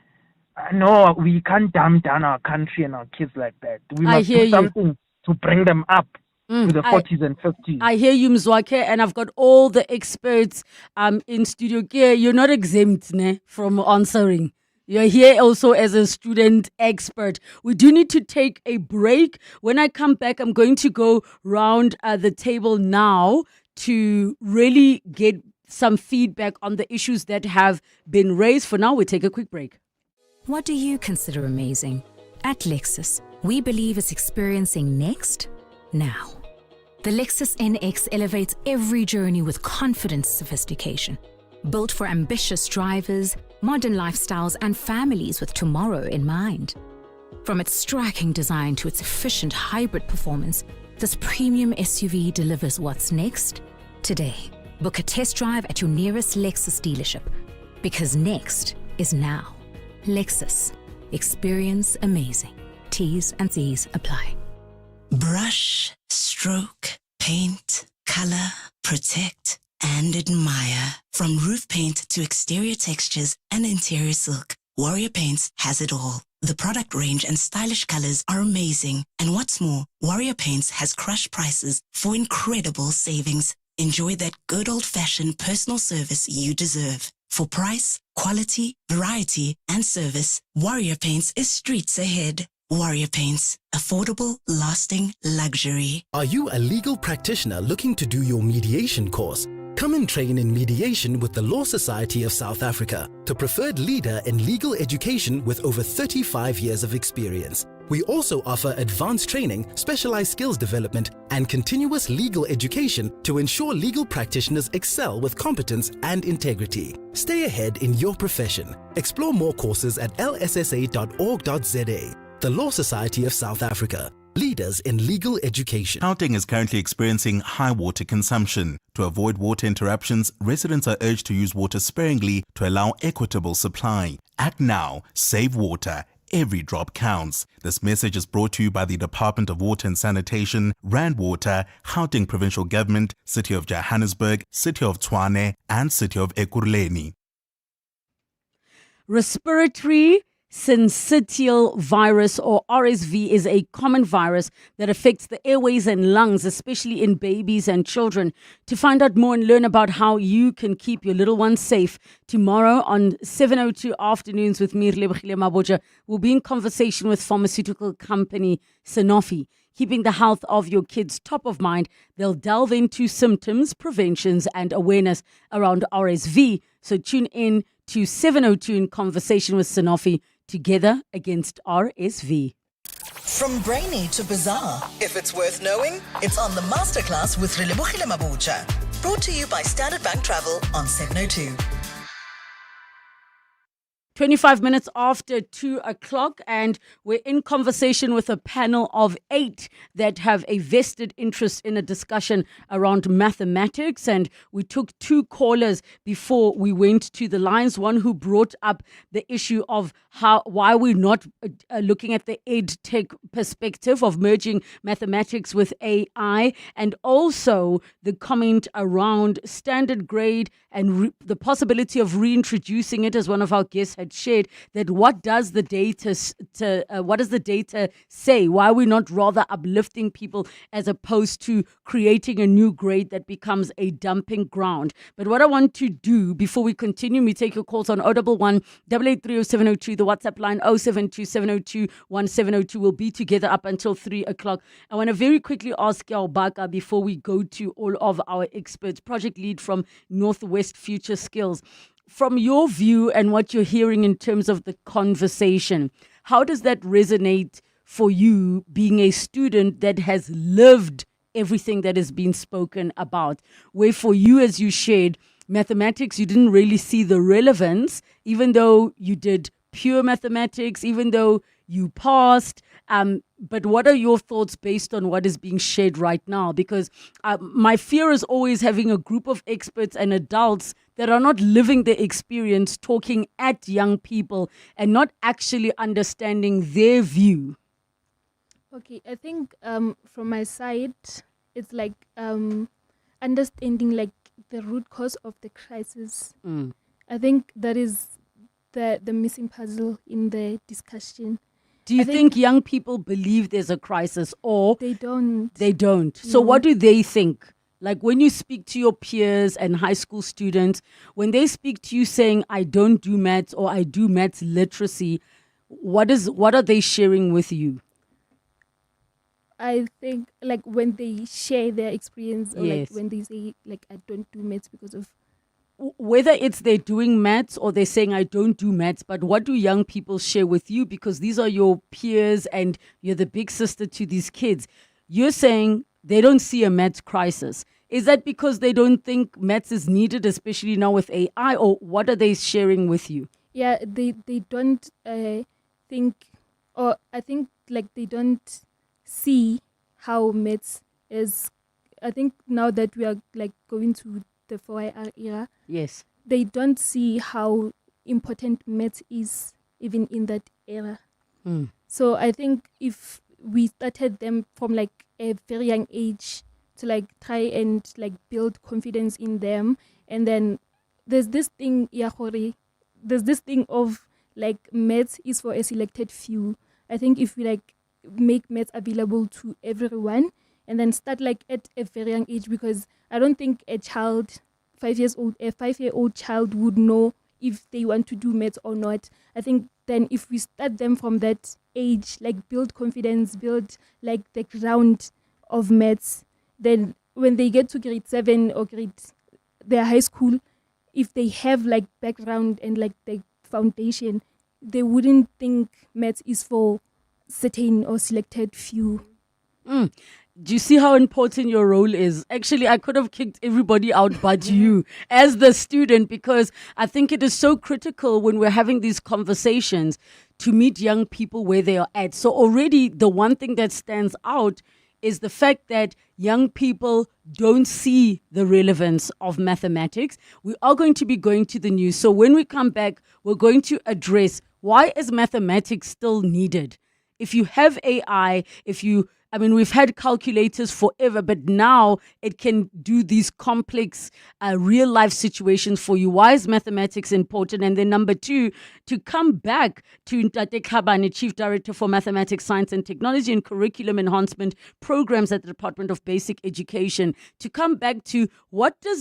S13: No, we can't dumb down our country and our kids like that. We must do something to bring them up to the 40s and 50s.
S11: I hear you, Mzwake, and I've got all the experts in studio here. You're not exempt from answering. You're here also as a student expert. We do need to take a break. When I come back, I'm going to go round the table now to really get some feedback on the issues that have been raised. For now, we take a quick break.
S14: What do you consider amazing? At Lexus, we believe it's experiencing next, now. The Lexus NX elevates every journey with confidence, sophistication. Built for ambitious drivers, modern lifestyles, and families with tomorrow in mind. From its striking design to its efficient hybrid performance, this premium SUV delivers what's next, today. Book a test drive at your nearest Lexus dealership, because next is now. Lexus. Experience amazing. T's and C's apply.
S15: Brush, stroke, paint, color, protect, and admire. From roof paint to exterior textures and interior silk, Warrior Paints has it all. The product range and stylish colors are amazing. And what's more, Warrior Paints has crushed prices for incredible savings. Enjoy that good old-fashioned personal service you deserve. For price, quality, variety, and service, Warrior Paints is streets ahead. Warrior Paints. Affordable, lasting luxury.
S16: Are you a legal practitioner looking to do your mediation course? Come and train in mediation with the Law Society of South Africa, the preferred leader in legal education with over 35 years of experience. We also offer advanced training, specialized skills development, and continuous legal education to ensure legal practitioners excel with competence and integrity. Stay ahead in your profession. Explore more courses at lssa.org.za. The Law Society of South Africa. Leaders in legal education.
S19: Gauteng is currently experiencing high water consumption. To avoid water interruptions, residents are urged to use water sparingly to allow equitable supply. Act now. Save water. Every drop counts. This message is brought to you by the Department of Water and Sanitation, Rand Water, Gauteng Provincial Government, City of Johannesburg, City of Tshwane, and City of Ekurhuleni.
S11: Respiratory syncytial virus, or RSV, is a common virus that affects the airways and lungs, especially in babies and children. To find out more and learn about how you can keep your little ones safe, tomorrow on 7:02 afternoons with me, Relebogile Mabotja, we'll be in conversation with pharmaceutical company Sanofi. Keeping the health of your kids top of mind, they'll delve into symptoms, preventions, and awareness around RSV. So tune in to 7:02 in conversation with Sanofi, together against RSV.
S20: From brainy to bizarre, if it's worth knowing, it's on the masterclass with Relebogile Mabotja. Brought to you by Standard Bank Travel on 7:02.
S11: 25 minutes after 2 o'clock, and we're in conversation with a panel of 8 that have a vested interest in a discussion around mathematics. And we took 2 callers before we went to the lines. One who brought up the issue of why we're not looking at the ed tech perspective of merging mathematics with AI, and also the comment around standard grade and the possibility of reintroducing it, as one of our guests had shared, that what does the data say? Why are we not rather uplifting people as opposed to creating a new grade that becomes a dumping ground? But what I want to do before we continue, we take your calls on 011 883 0702, the WhatsApp line 072 702 1702. We'll be together up until 3 o'clock. I want to very quickly ask Baka before we go to all of our experts, project lead from Northwest Future Skills. From your view and what you're hearing in terms of the conversation, how does that resonate for you, being a student that has lived everything that has been spoken about? Where for you, as you shared, mathematics, you didn't really see the relevance, even though you did pure mathematics, even though you passed. But what are your thoughts based on what is being shared right now? Because my fear is always having a group of experts and adults that are not living the experience, talking at young people and not actually understanding their view.
S1: Okay, I think from my side, it's like understanding like the root cause of the crisis. I think that is the missing puzzle in the discussion.
S11: Do you think young people believe there's a crisis, or
S1: they don't?
S11: They don't. So what do they think? Like when you speak to your peers and high school students, when they speak to you saying, I don't do maths or I do maths literacy, what are they sharing with you?
S1: I think like when they share their experience, or
S11: Yes.
S1: like when they say like I don't do maths because of,
S11: Whether it's they're doing maths or they're saying I don't do maths, but what do young people share with you? Because these are your peers and you're the big sister to these kids. You're saying they don't see a maths crisis. Is that because they don't think maths is needed, especially now with AI, or what are they sharing with you?
S1: yeah, they don't think, or I think like they don't see how maths is. I think now that we are like going to the 4IR era,
S11: Yes.
S1: they don't see how important maths is even in that era. So I think if we started them from like a very young age to like try and like build confidence in them, and then there's this thing, there's this thing of like maths is for a selected few. I think if we like make maths available to everyone, and then start like at a very young age, because I don't think a child, 5 years old, a 5-year-old child would know if they want to do maths or not. I think then if we start them from that age, like build confidence, build like the ground of maths, then when they get to grade 7 or their high school, if they have like background and like the foundation, they wouldn't think maths is for certain or selected few.
S11: Do you see how important your role is? Actually, I could have kicked everybody out but you as the student, because I think it is so critical when we're having these conversations to meet young people where they are at. So already the one thing that stands out is the fact that young people don't see the relevance of mathematics. We are going to be going to the news. So when we come back, we're going to address, why is mathematics still needed? If you have AI, if you I mean, we've had calculators forever, but now it can do these complex real life situations for you. Why is mathematics important? And then number two, to come back to Ntate Khabane, Chief Director for Mathematics, Science and Technology and Curriculum Enhancement Programs at the Department of Basic Education, to come back to what do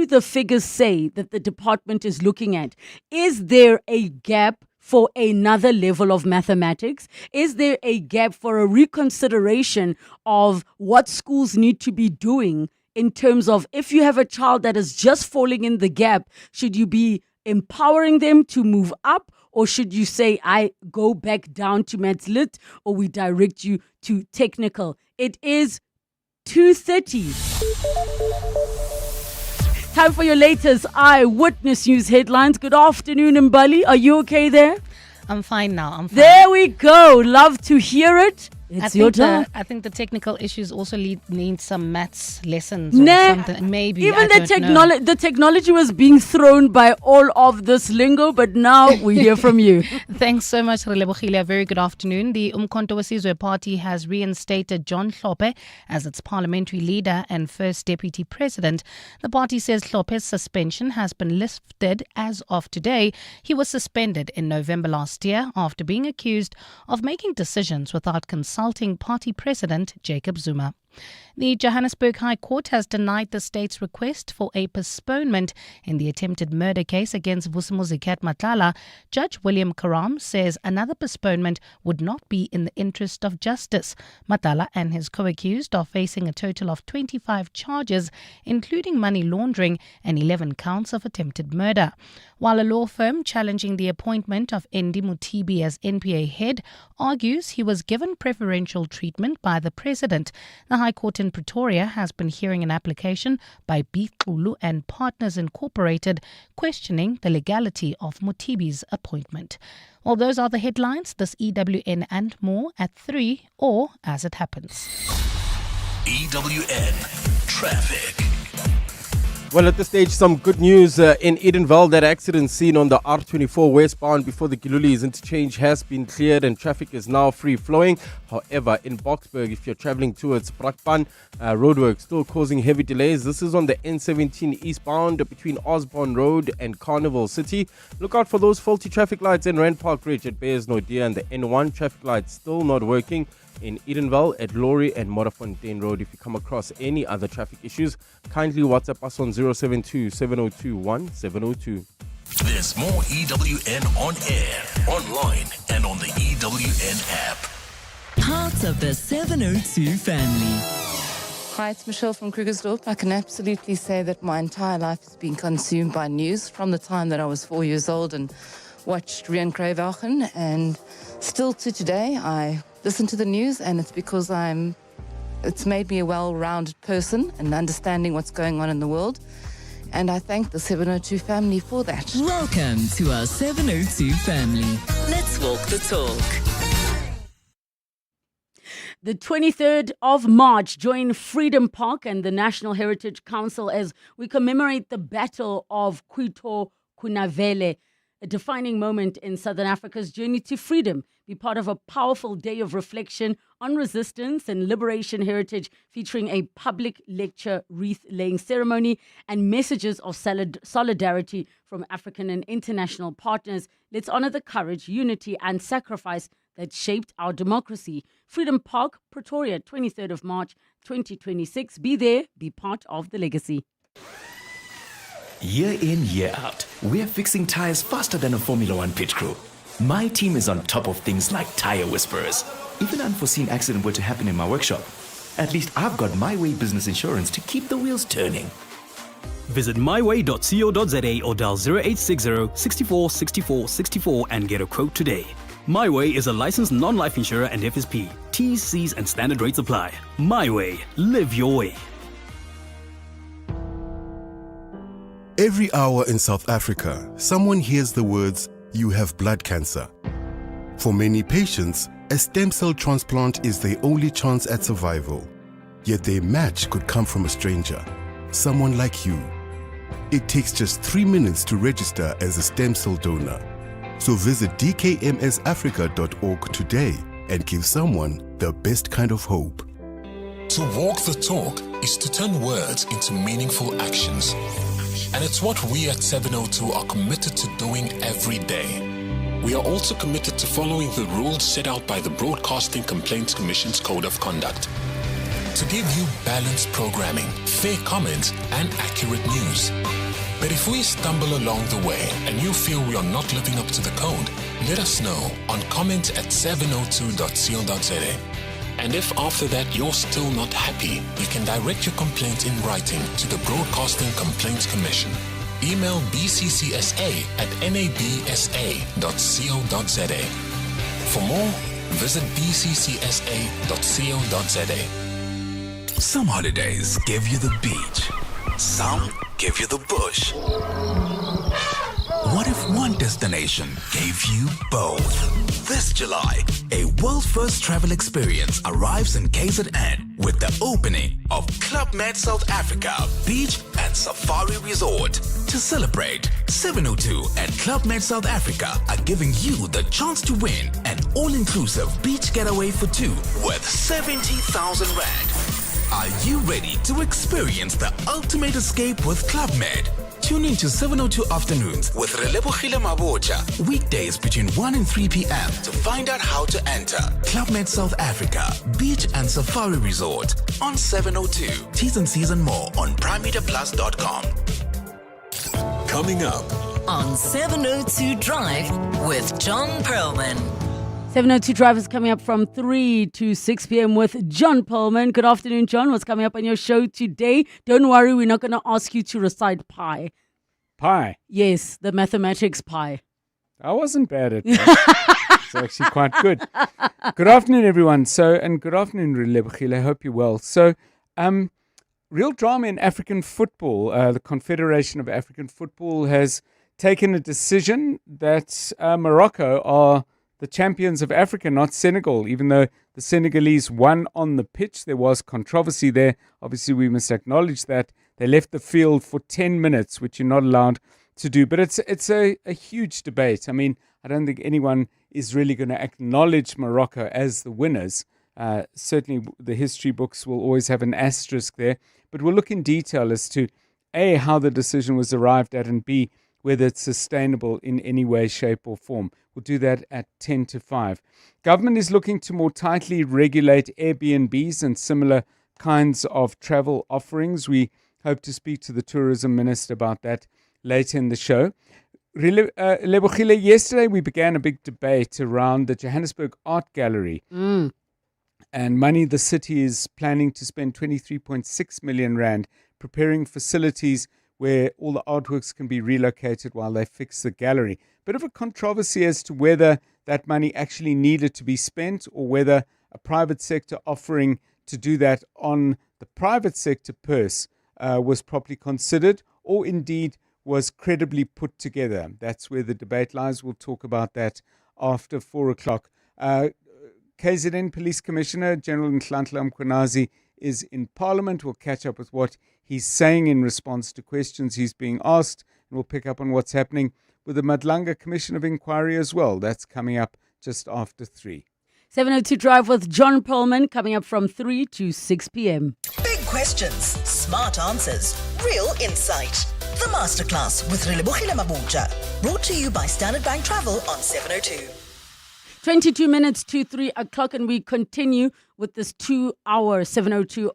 S11: the figures say that the department is looking at? Is there a gap for another level of mathematics? Is there a gap for a reconsideration of what schools need to be doing in terms of, if you have a child that is just falling in the gap, should you be empowering them to move up, or should you say, I go back down to Maths Lit, or we direct you to technical? It is 2:30. Time for your latest Eyewitness News headlines. Good afternoon, Mbali. Are you okay there?
S21: I'm fine now. I'm fine.
S11: There we go. Love to hear it. It's your turn.
S21: I think the technical issues also need some maths lessons or something. Maybe.
S11: Even the technology was being thrown by all of this lingo, but now we hear from you.
S21: Thanks so much, Relebogile. A very good afternoon. The Umkhonto weSizwe Party has reinstated John Hlophe as its parliamentary leader and first deputy president. The party says Hlophe's suspension has been lifted as of today. He was suspended in November last year after being accused of making decisions without consulting party president Jacob Zuma. The Johannesburg High Court has denied the state's request for a postponement in the attempted murder case against Vusimuzi Matlala. Judge William Karam says another postponement would not be in the interest of justice. Matlala and his co-accused are facing a total of 25 charges, including money laundering and 11 counts of attempted murder. While a law firm challenging the appointment of Endi Mutibi as NPA head argues he was given preferential treatment by the president, the High Court in Pretoria has been hearing an application by Bikulu and Partners Incorporated questioning the legality of Mutibi's appointment. Well, those are the headlines. This EWN and more at 3 or as it happens.
S9: EWN Traffic.
S17: Well, at this stage, some good news in Edenville. That accident seen on the R24 westbound before the Gilulis interchange has been cleared and traffic is now free flowing. However, in Boksburg, if you're traveling towards Brakpan, roadwork still causing heavy delays. This is on the N17 eastbound between Osborne Road and Carnival City. Look out for those faulty traffic lights in Rand Park Ridge at Beyers Naudé, and the N1 traffic lights still not working in Edenville at Laurie and Modderfontein Road. If you come across any other traffic issues, kindly WhatsApp us on 072-702-1702.
S9: There's more EWN on air, online, and on the EWN app.
S10: Part of the 702 family.
S22: Hi, it's Michelle from Krugersdorp. I can absolutely say that my entire life has been consumed by news from the time that I was 4 years old and watched Rian Kruiwagen, and still to today I listen to the news, and it's because it's made me a well-rounded person and understanding what's going on in the world. And I thank the 702 family for that.
S10: Welcome to our 702 family. Let's walk the talk.
S11: The 23rd of March, join Freedom Park and the National Heritage Council as we commemorate the Battle of Quito Kunavele, a defining moment in Southern Africa's journey to freedom. Be part of a powerful day of reflection on resistance and liberation heritage, featuring a public lecture, wreath-laying ceremony, and messages of solidarity from African and international partners. Let's honor the courage, unity, and sacrifice that shaped our democracy. Freedom Park, Pretoria, 23rd of March, 2026. Be there, be part of the legacy.
S23: Year in, year out, we're fixing tires faster than a Formula One pit crew. My team is on top of things like tire whisperers. If an unforeseen accident were to happen in my workshop, at least I've got My Way business insurance to keep the wheels turning.
S24: Visit myway.co.za or dial 0860 64 64 64 and get a quote today. My Way is a licensed non-life insurer and FSP. T's, C's and standard rates apply. My Way. Live your way.
S6: Every hour in South Africa, someone hears the words, "You have blood cancer." For many patients, a stem cell transplant is their only chance at survival. Yet their match could come from a stranger, someone like you. It takes just 3 minutes to register as a stem cell donor. So visit dkmsafrica.org today and give someone the best kind of hope.
S9: To walk the talk is to turn words into meaningful actions. And it's what we at 702 are committed to doing every day. We are also committed to following the rules set out by the Broadcasting Complaints Commission's Code of Conduct. To give you balanced programming, fair comments, and accurate news. But if we stumble along the way and you feel we are not living up to the code, let us know on comment@702.co.za. And if after that you're still not happy, you can direct your complaint in writing to the Broadcasting Complaints Commission. Email bccsa@nabsa.co.za. For more, visit bccsa.co.za.
S3: Some holidays give you the beach. Some give you the bush. What if one destination gave you both? This July, a world-first travel experience arrives in KZN with the opening of Club Med South Africa Beach and Safari Resort. To celebrate, 702 and Club Med South Africa are giving you the chance to win an all-inclusive beach getaway for two worth 70,000 Rand. Are you ready to experience the ultimate escape with Club Med? Tune in to 702 Afternoons with Relebogile Mabotja, weekdays between 1 and 3 p.m. to find out how to enter Club Med South Africa Beach and Safari Resort on 702. T's and C's and more on primemeterplus.com.
S9: Coming up
S10: on 702 Drive with John Perlman.
S11: 702 Drive is coming up from 3 to 6 p.m. with John Perlman. Good afternoon, John. What's coming up on your show today? Don't worry, we're not going to ask you to recite pi.
S4: Pi?
S11: Yes, the mathematics pi.
S4: I wasn't bad at that. It's actually quite good. Good afternoon, everyone. And good afternoon, Relebogile. I hope you're well. Real drama in African football. The Confederation of African Football has taken a decision that Morocco are the champions of Africa, not Senegal. Even though the Senegalese won on the pitch, there was controversy there. Obviously, we must acknowledge that. They left the field for 10 minutes, which you're not allowed to do. But it's a huge debate. I mean, I don't think anyone is really going to acknowledge Morocco as the winners. Certainly, the history books will always have an asterisk there. But we'll look in detail as to, A, how the decision was arrived at, and B, whether it's sustainable in any way, shape or form. We'll do that at 10 to 5. Government is looking to more tightly regulate Airbnbs and similar kinds of travel offerings. We hope to speak to the tourism minister about that later in the show. Relebogile, yesterday we began a big debate around the Johannesburg Art Gallery and money the city is planning to spend 23.6 million Rand preparing facilities where all the artworks can be relocated while they fix the gallery. Bit of a controversy as to whether that money actually needed to be spent or whether a private sector offering to do that on the private sector purse was properly considered or indeed was credibly put together. That's where the debate lies. We'll talk about that after 4 o'clock. KZN Police Commissioner General Nhlanhla Mkhwanazi is in Parliament. We'll catch up with what he's saying in response to questions he's being asked, and we'll pick up on what's happening with the Madlanga Commission of Inquiry as well. That's coming up just after 3.
S11: 702 Drive with John Perlman coming up from 3 to 6 p.m.
S20: Big questions, smart answers, real insight. The Masterclass with Relebogile Mabotja. Brought to you by Standard Bank Travel on 702.
S11: 22 minutes to 3 o'clock, and we continue with this 2-hour 702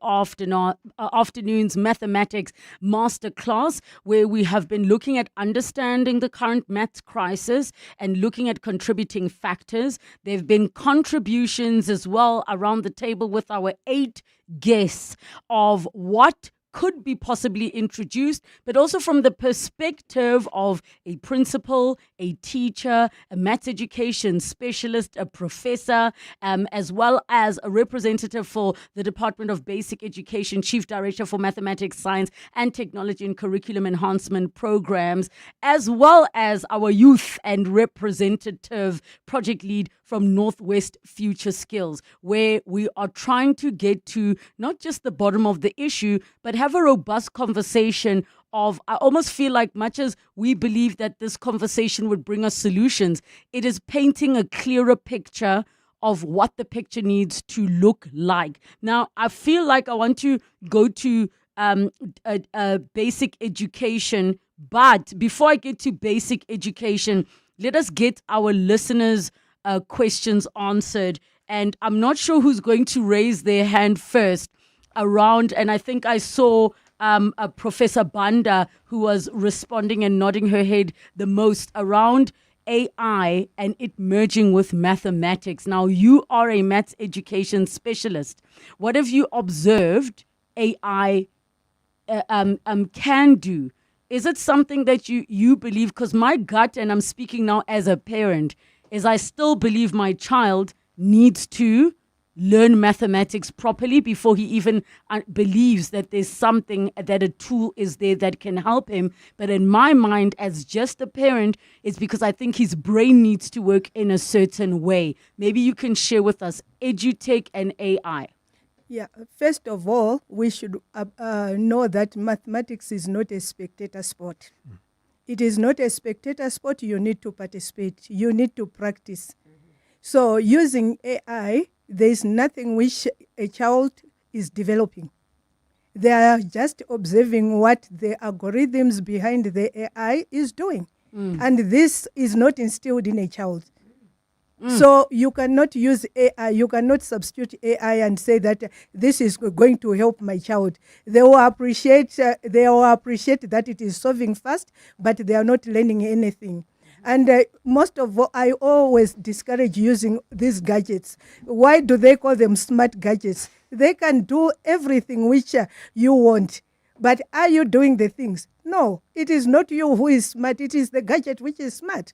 S11: afternoons mathematics masterclass, where we have been looking at understanding the current maths crisis and looking at contributing factors. There have been contributions as well around the table with our 8 guests of what could be possibly introduced, but also from the perspective of a principal, a teacher, a maths education specialist, a professor, as well as a representative for the Department of Basic Education, Chief Director for Mathematics, Science and Technology and Curriculum Enhancement Programs, as well as our youth and representative project lead from Northwest Future Skills, where we are trying to get to not just the bottom of the issue, but have a robust conversation of, I almost feel like much as we believe that this conversation would bring us solutions, it is painting a clearer picture of what the picture needs to look like. Now, I feel like I want to go to basic education, but before I get to basic education, let us get our listeners' questions answered. And I'm not sure who's going to raise their hand first around, and I think I saw Professor Banda, who was responding and nodding her head the most around AI and it merging with mathematics. Now, you are a maths education specialist. What have you observed AI can do? Is it something that you believe? Because my gut, and I'm speaking now as a parent, is I still believe my child needs to learn mathematics properly before he even believes that there's something, that a tool is there that can help him. But in my mind, as just a parent, it's because I think his brain needs to work in a certain way. Maybe you can share with us EduTech and AI.
S2: Yeah, first of all, we should know that mathematics is not a spectator sport. It is not a spectator sport. You need to participate. You need to practice. So using AI, there is nothing which a child is developing. They are just observing what the algorithms behind the AI is doing. And this is not instilled in a child. So you cannot use AI, you cannot substitute AI and say that this is going to help my child. They will appreciate that it is solving fast, but they are not learning anything. And most of all, I always discourage using these gadgets. Why do they call them smart gadgets? They can do everything which you want. But are you doing the things? No, it is not you who is smart. It is the gadget which is smart.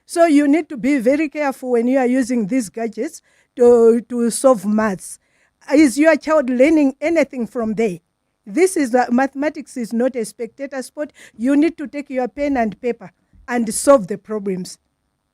S2: So you need to be very careful when you are using these gadgets to solve maths. Is your child learning anything from there? This is mathematics is not a spectator sport. You need to take your pen and paper and solve the problems.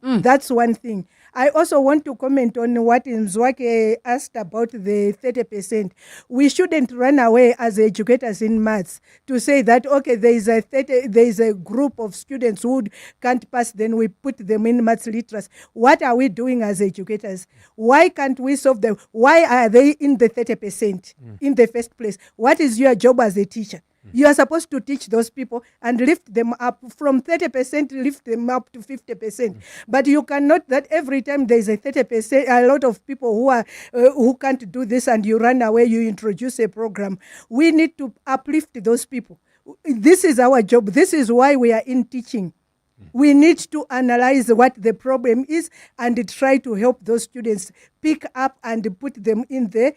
S2: That's one thing. I also want to comment on what Mzwake asked about the 30%. We shouldn't run away as educators in maths to say that, okay, there is a group of students who can't pass, then we put them in maths literacy. What are we doing as educators? Why can't we solve them? Why are they in the 30% in the first place? What is your job as a teacher? You are supposed to teach those people and lift them up from 30%, lift them up to 50%. But you cannot, that every time there is a 30%, a lot of people who can't do this and you run away, you introduce a program. We need to uplift those people. This is our job. This is why we are in teaching. We need to analyze what the problem is and try to help those students pick up and put them in the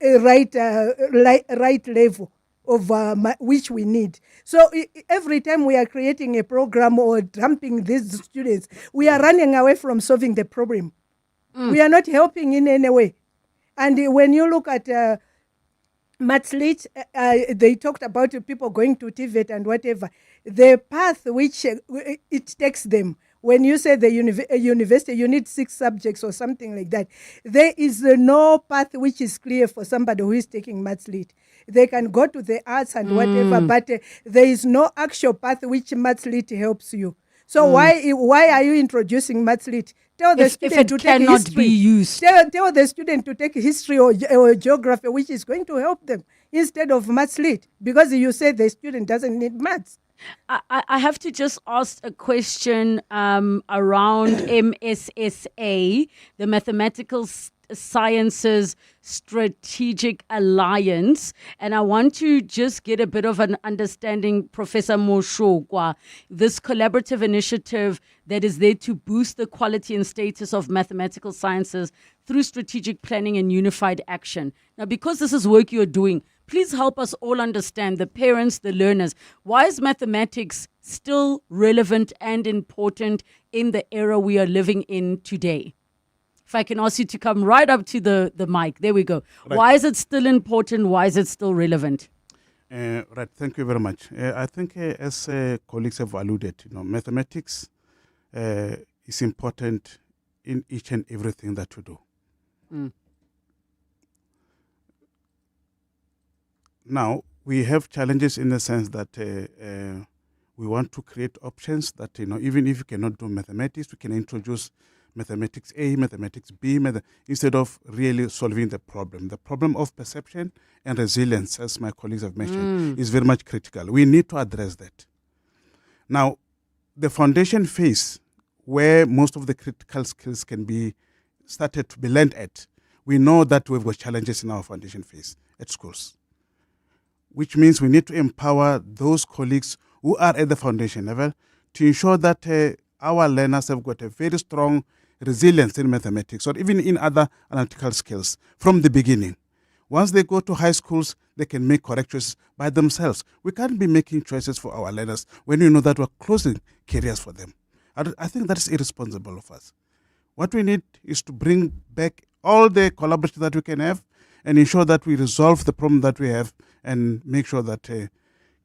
S2: right level of which we need. So every time we are creating a program or dumping these students, we are running away from solving the problem. We are not helping in any way. And when you look at Mathslit, they talked about people going to TVET and whatever. The path which it takes them, when you say the university, you need 6 subjects or something like that. There is no path which is clear for somebody who is taking Mathslit. They can go to the arts and whatever, but there is no actual path which Mathslit helps you. So why are you introducing Mathslit? Tell the student to take history.
S11: Be used.
S2: Tell the student to take history or geography, which is going to help them, instead of Mathslit, because you say the student doesn't need maths.
S11: I have to just ask a question around MSSA, the Mathematical Sciences Strategic Alliance, and I want to just get a bit of an understanding, Professor Moshokwa, this collaborative initiative that is there to boost the quality and status of mathematical sciences through strategic planning and unified action. Now, because this is work you're doing, please help us all understand, the parents, the learners, why is mathematics still relevant and important in the era we are living in today? If I can ask you to come right up to the mic. There we go. Right. Why is it still important? Why is it still relevant?
S5: Right. Thank you very much. I think as colleagues have alluded, mathematics is important in each and everything that we do. Now, we have challenges in the sense that we want to create options that, even if you cannot do mathematics, we can introduce mathematics A, mathematics B, instead of really solving the problem. The problem of perception and resilience, as my colleagues have mentioned, is very much critical. We need to address that. Now, the foundation phase, where most of the critical skills can be started to be learned at, we know that we've got challenges in our foundation phase at schools, which means we need to empower those colleagues who are at the foundation level to ensure that our learners have got a very strong resilience in mathematics or even in other analytical skills from the beginning. Once they go to high schools, they can make correct choices by themselves. We can't be making choices for our learners when we know that we're closing careers for them. I think that is irresponsible of us. What we need is to bring back all the collaboration that we can have and ensure that we resolve the problem that we have and make sure that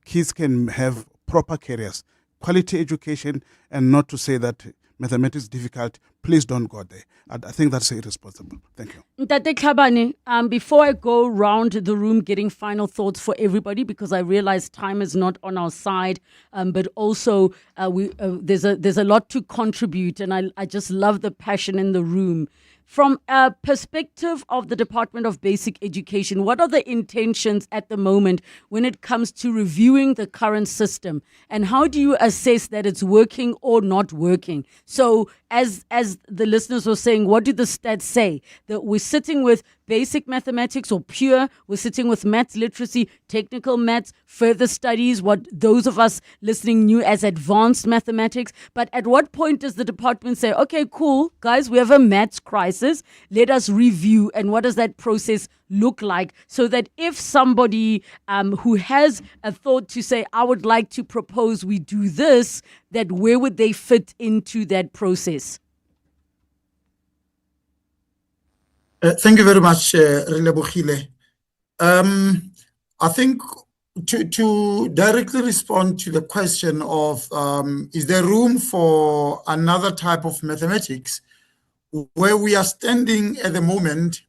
S5: kids can have proper careers, quality education, and not to say that mathematics is difficult, please don't go there. I think that's irresponsible. Thank you.
S11: Ntate Khabane, before I go round the room getting final thoughts for everybody, because I realize time is not on our side, but also there's a lot to contribute, and I just love the passion in the room. From a perspective of the Department of Basic Education, what are the intentions at the moment when it comes to reviewing the current system? And how do you assess that it's working or not working? So as the listeners were saying, what do the stats say? That we're sitting with basic mathematics or pure, we're sitting with maths literacy, technical maths, further studies, what those of us listening knew as advanced mathematics. But at what point does the department say, okay, cool, guys, we have a maths crisis, let us review, and what does that process look like, so that if somebody who has a thought to say, I would like to propose we do this, that where would they fit into that process?
S7: Thank you very much, Relebogile. I think to directly respond to the question of is there room for another type of mathematics, where we are standing at the moment,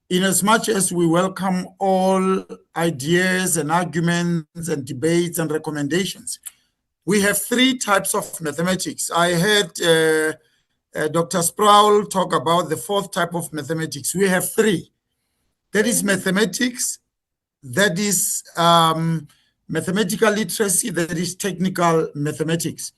S7: in as much as we welcome all ideas and arguments and debates and recommendations, we have three types of mathematics. I heard Dr. Sproul talk about the fourth type of mathematics. We have three. That is mathematics, that is mathematical literacy, that is technical mathematics.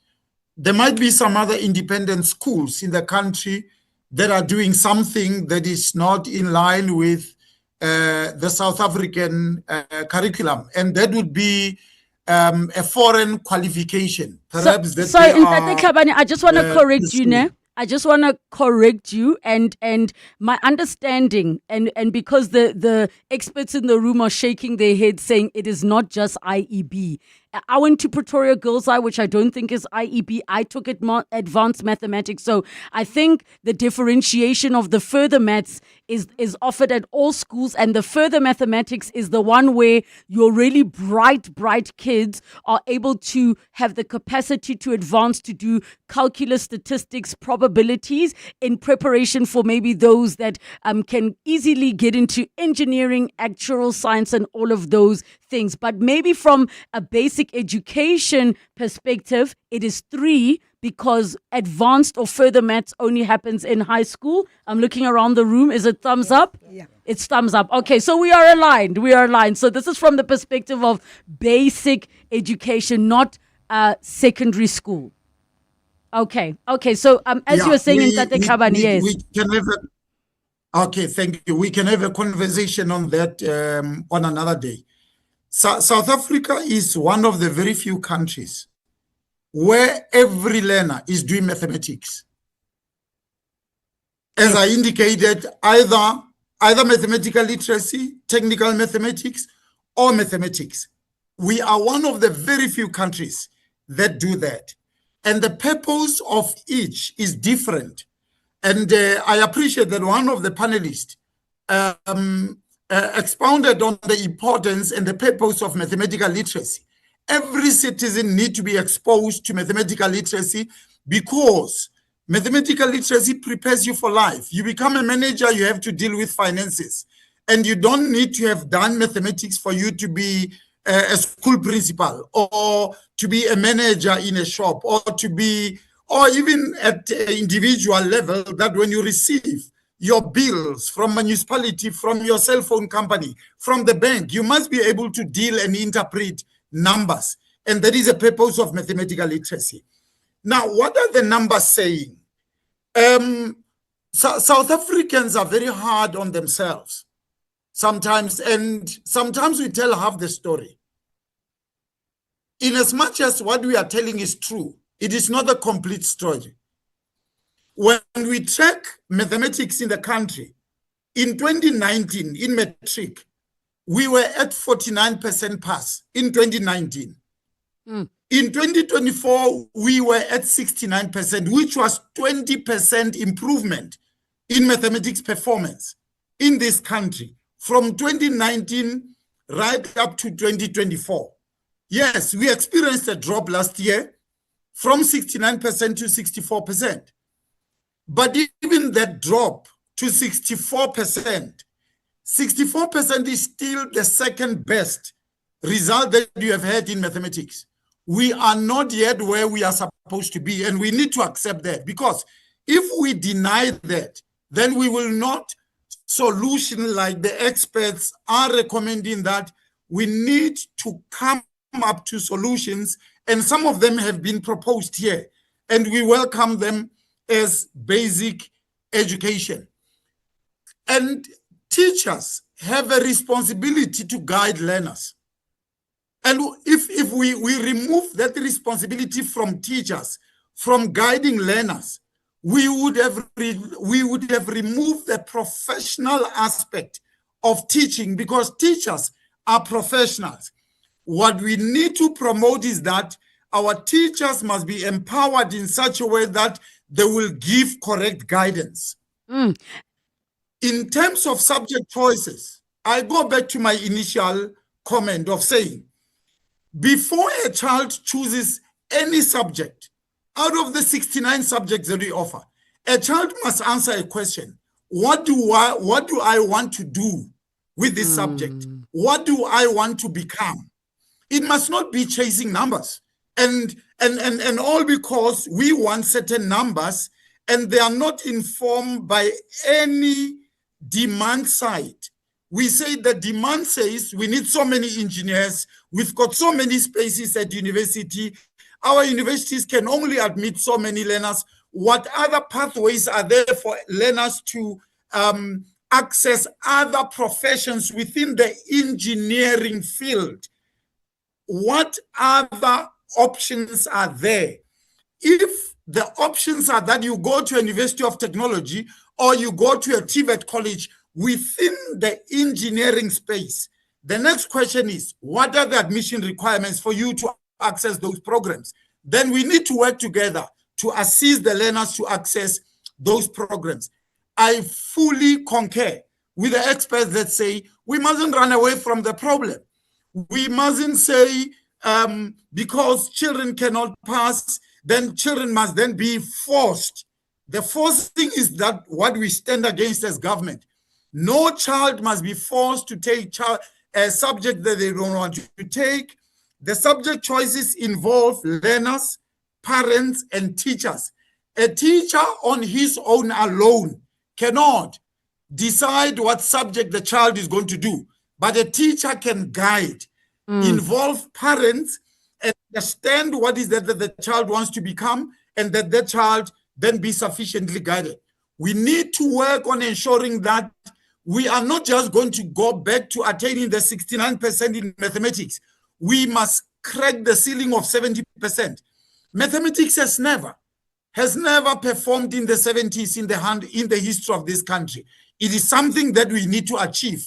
S7: There might be some other independent schools in the country that are doing something that is not in line with the South African curriculum, and that would be a foreign qualification. Perhaps
S11: Sorry, Ntate Khabane, I just want to correct you now. I just want to correct you, and my understanding, and because the experts in the room are shaking their heads saying it is not just IEB. I went to Pretoria Girls High, which I don't think is IEB. I took it more advanced mathematics. So I think the differentiation of the further maths is offered at all schools. And the further mathematics is the one where your really bright kids are able to have the capacity to advance to do calculus, statistics, probabilities in preparation for maybe those that can easily get into engineering, actuarial science, and all of those things. But maybe from a basic education perspective, it is three, because advanced or further maths only happens in high school. I'm looking around the room. Is it thumbs up?
S2: Yeah.
S11: It's thumbs up. Okay, so we are aligned. So this is from the perspective of basic education, not secondary school. Okay. So as you were saying in Ntate Khabane, yes.
S7: We can have okay, thank you. We can have a conversation on that on another day. South Africa is one of the very few countries where every learner is doing mathematics. As I indicated, either mathematical literacy, technical mathematics, or mathematics. We are one of the very few countries that do that. And the purpose of each is different. And I appreciate that one of the panelists expounded on the importance and the purpose of mathematical literacy. Every citizen needs to be exposed to mathematical literacy, because mathematical literacy prepares you for life. You become a manager, you have to deal with finances. And you don't need to have done mathematics for you to be a school principal, or to be a manager in a shop, or to be or even at individual level, that when you receive your bills from municipality, from your cell phone company, from the bank, you must be able to deal and interpret numbers. And that is the purpose of mathematical literacy. Now, what are the numbers saying? South Africans are very hard on themselves sometimes, and sometimes we tell half the story. In as much as what we are telling is true, it is not a complete story. When we track mathematics in the country, in 2019, in matric, we were at 49% pass in 2019. In 2024, we were at 69%, which was 20% improvement in mathematics performance in this country from 2019 right up to 2024. Yes, we experienced a drop last year from 69% to 64%. But even that drop to 64%, 64% is still the second best result that you have had in mathematics. We are not yet where we are supposed to be, and we need to accept that, because if we deny that, then we will not solution like the experts are recommending that we need to come up to solutions, and some of them have been proposed here, and we welcome them as basic education. And teachers have a responsibility to guide learners. And if we remove that responsibility from teachers, from guiding learners, we would have removed the professional aspect of teaching, because teachers are professionals. What we need to promote is that our teachers must be empowered in such a way that they will give correct guidance. In terms of subject choices, I go back to my initial comment of saying, before a child chooses any subject, out of the 69 subjects that we offer, a child must answer a question. What do I want to do with this subject? What do I want to become? It must not be chasing numbers. And all because we want certain numbers and they are not informed by any demand side. We say the demand says we need so many engineers, we've got so many spaces at university, our universities can only admit so many learners. What other pathways are there for learners to access other professions within the engineering field? What other options are there? If the options are that you go to a University of Technology or you go to a TVET college within the engineering space, the next question is, what are the admission requirements for you to access those programs? Then we need to work together to assist the learners to access those programs. I fully concur with the experts that say we mustn't run away from the problem. We mustn't say because children cannot pass, then children must then be forced. The first thing is that what we stand against as government. No child must be forced to take a subject that they don't want to take. The subject choices involve learners, parents, and teachers. A teacher on his own alone cannot decide what subject the child is going to do, but a teacher can guide, involve parents, and understand what is that the child wants to become, and that the child then be sufficiently guided. We need to work on ensuring that we are not just going to go back to attaining the 69% in mathematics. We must crack the ceiling of 70%. Mathematics has never performed in the 70s in the history of this country. It is something that we need to achieve.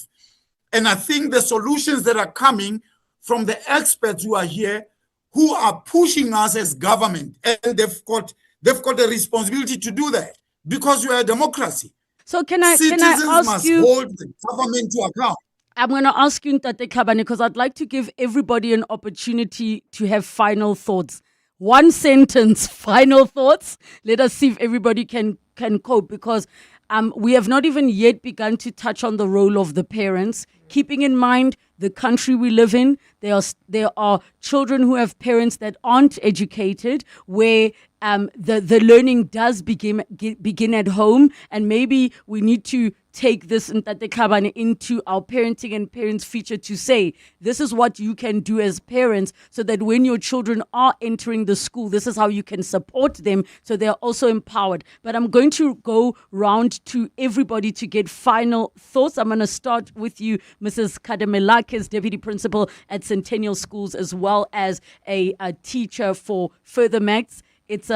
S7: And I think the solutions that are coming from the experts who are here, who are pushing us as government, and they've got a responsibility to do that, because we are a democracy.
S11: So can I ask you?
S7: Hold the government to account.
S11: I'm going to ask you, Ntate Khabane, because I'd like to give everybody an opportunity to have final thoughts. One sentence, final thoughts. Let us see if everybody can cope, because we have not even yet begun to touch on the role of the parents keeping in mind the country we live in. There are children who have parents that aren't educated, where the learning does begin at home, and maybe we need to take this into our parenting and parents' feature to say, this is what you can do as parents, so that when your children are entering the school, this is how you can support them so they're also empowered. But I'm going to go round to everybody to get final thoughts. I'm going to start with you, Mrs. Kademelakis, Deputy Principal at Centennial Schools, as well as a teacher for Further Maths. It's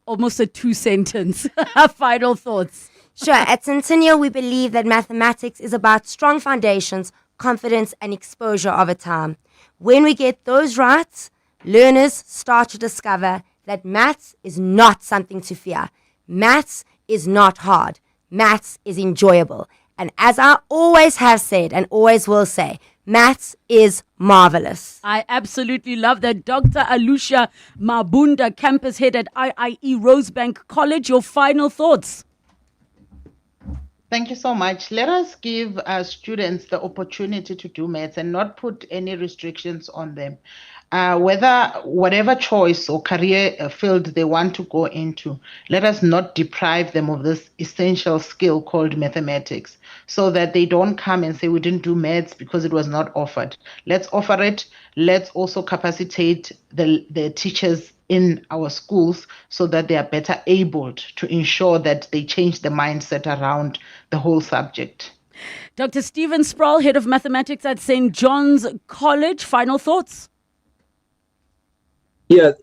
S11: almost a 2-sentence. Final thoughts.
S8: Sure. At Centennial, we believe that mathematics is about strong foundations, confidence, and exposure over time. When we get those right, learners start to discover that maths is not something to fear. Maths is not hard. Maths is enjoyable. And as I always have said and always will say, maths is marvelous.
S11: I absolutely love that. Dr. Alusha Mabunda, campus head at IIE Rosebank College, your final thoughts.
S12: Thank you so much. Let us give students the opportunity to do maths and not put any restrictions on them. Whatever choice or career field they want to go into, let us not deprive them of this essential skill called mathematics, so that they don't come and say we didn't do maths because it was not offered. Let's offer it. Let's also capacitate the teachers in our schools so that they are better able to ensure that they change the mindset around the whole subject.
S11: Dr. Stephen Sproul, head of mathematics at St. John's College, final thoughts.
S13: Yeah,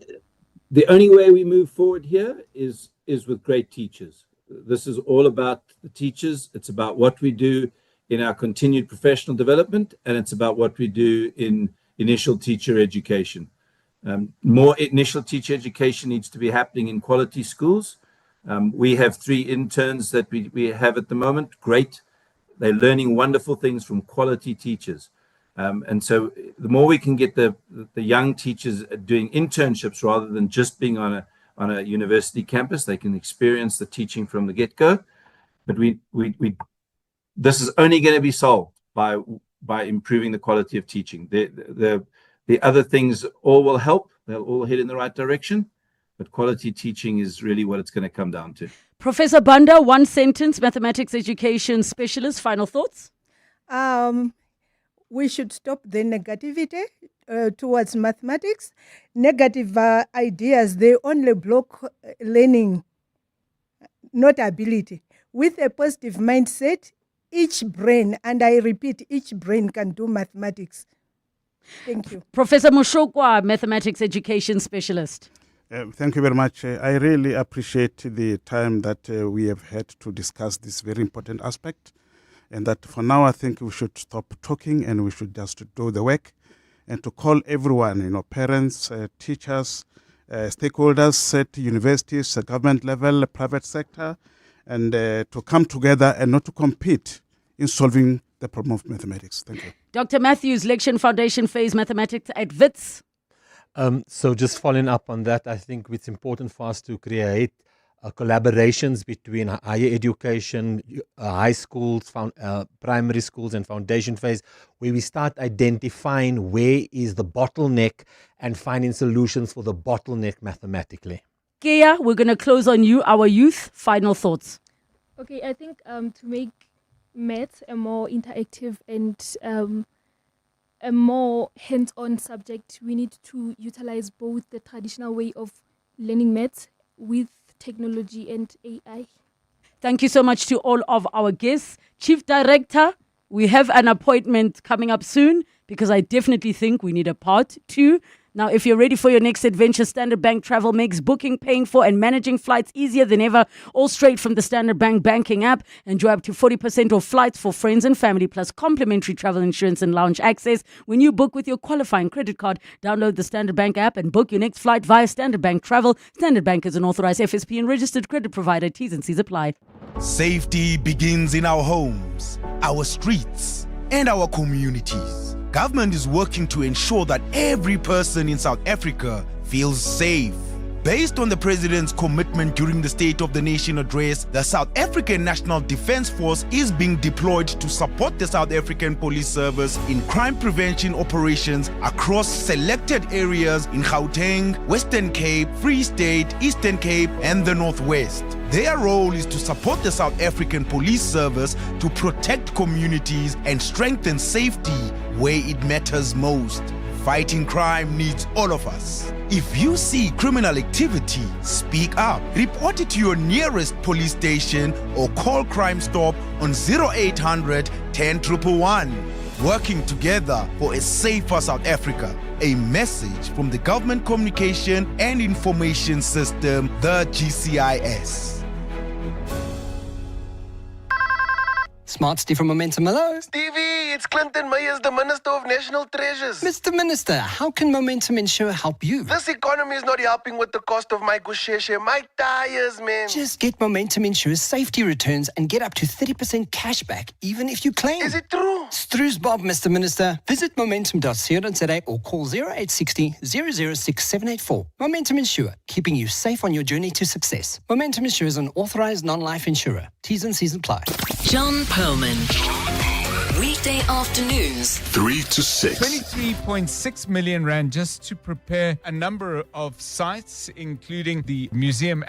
S13: the only way we move forward here is with great teachers. This is all about the teachers. It's about what we do in our continued professional development, and it's about what we do in initial teacher education. More initial teacher education needs to be happening in quality schools. We have 3 interns that we have at the moment. Great. They're learning wonderful things from quality teachers. And so the more we can get the young teachers doing internships rather than just being on a university campus, they can experience the teaching from the get-go. But this is only going to be solved by improving the quality of teaching. The other things all will help. They'll all head in the right direction. But quality teaching is really what it's going to come down to.
S11: Professor Banda, 1 sentence, mathematics education specialist, final thoughts?
S2: We should stop the negativity towards mathematics. Negative ideas, they only block learning, not ability. With a positive mindset, each brain, and I repeat, each brain can do mathematics. Thank you.
S11: Professor Moshokwa, mathematics education specialist.
S5: Thank you very much. I really appreciate the time that we have had to discuss this very important aspect. And that for now, I think we should stop talking and we should just do the work and to call everyone, parents, teachers, stakeholders at universities, government level, private sector, and to come together and not to compete in solving the problem of mathematics. Thank you.
S11: Dr. Matthews, Lection Foundation Phase Mathematics at WITS.
S17: So just following up on that, I think it's important for us to create collaborations between higher education, high schools, primary schools and foundation phase, where we start identifying where is the bottleneck and finding solutions for the bottleneck mathematically.
S11: Kea, we're going to close on you, our youth. Final thoughts.
S1: Okay, I think to make maths a more interactive and a more hands-on subject, we need to utilize both the traditional way of learning maths with technology and AI.
S11: Thank you so much to all of our guests. Chief Director, we have an appointment coming up soon because I definitely think we need a part 2. Now, if you're ready for your next adventure, Standard Bank Travel makes booking, paying for and managing flights easier than ever, all straight from the Standard Bank banking app. Enjoy up to 40% off flights for friends and family, plus complimentary travel insurance and lounge access. When you book with your qualifying credit card, download the Standard Bank app and book your next flight via Standard Bank Travel. Standard Bank is an authorized FSP and registered credit provider. T's and C's apply.
S3: Safety begins in our homes, our streets, and our communities. Government is working to ensure that every person in South Africa feels safe.
S14: Based on the President's commitment during the State of the Nation address, the South African National Defence Force is being deployed to support the South African Police Service in crime prevention operations across selected areas in Gauteng, Western Cape, Free State, Eastern Cape, and the Northwest. Their role is to support the South African Police Service to protect communities and strengthen safety where it matters most. Fighting crime needs all of us. If you see criminal activity, speak up. Report it to your nearest police station or call Crime Stop on 0800 10 111. Working together for a safer South Africa. A message from the Government Communication and Information System, the GCIS.
S15: Smart Steve from Momentum. Hello.
S16: Stevie, it's Clinton Myers, the Minister of National Treasures.
S15: Mr. Minister, how can Momentum Insure help you?
S16: This economy is not helping with the cost of my gusheshe, my tires, man.
S15: Just get Momentum Insure's safety returns and get up to 30% cash back, even if you claim.
S16: Is it true?
S15: Stru's Bob, Mr. Minister. Visit momentum.co.za or call 0860 006 784. Momentum Insure, keeping you safe on your journey to success. Momentum Insure is an authorized non-life insurer. T's and C's apply.
S10: John Perlman. Weekday afternoons,
S4: 3 to 6. 23.6 million rand just to prepare a number of sites, including the Museum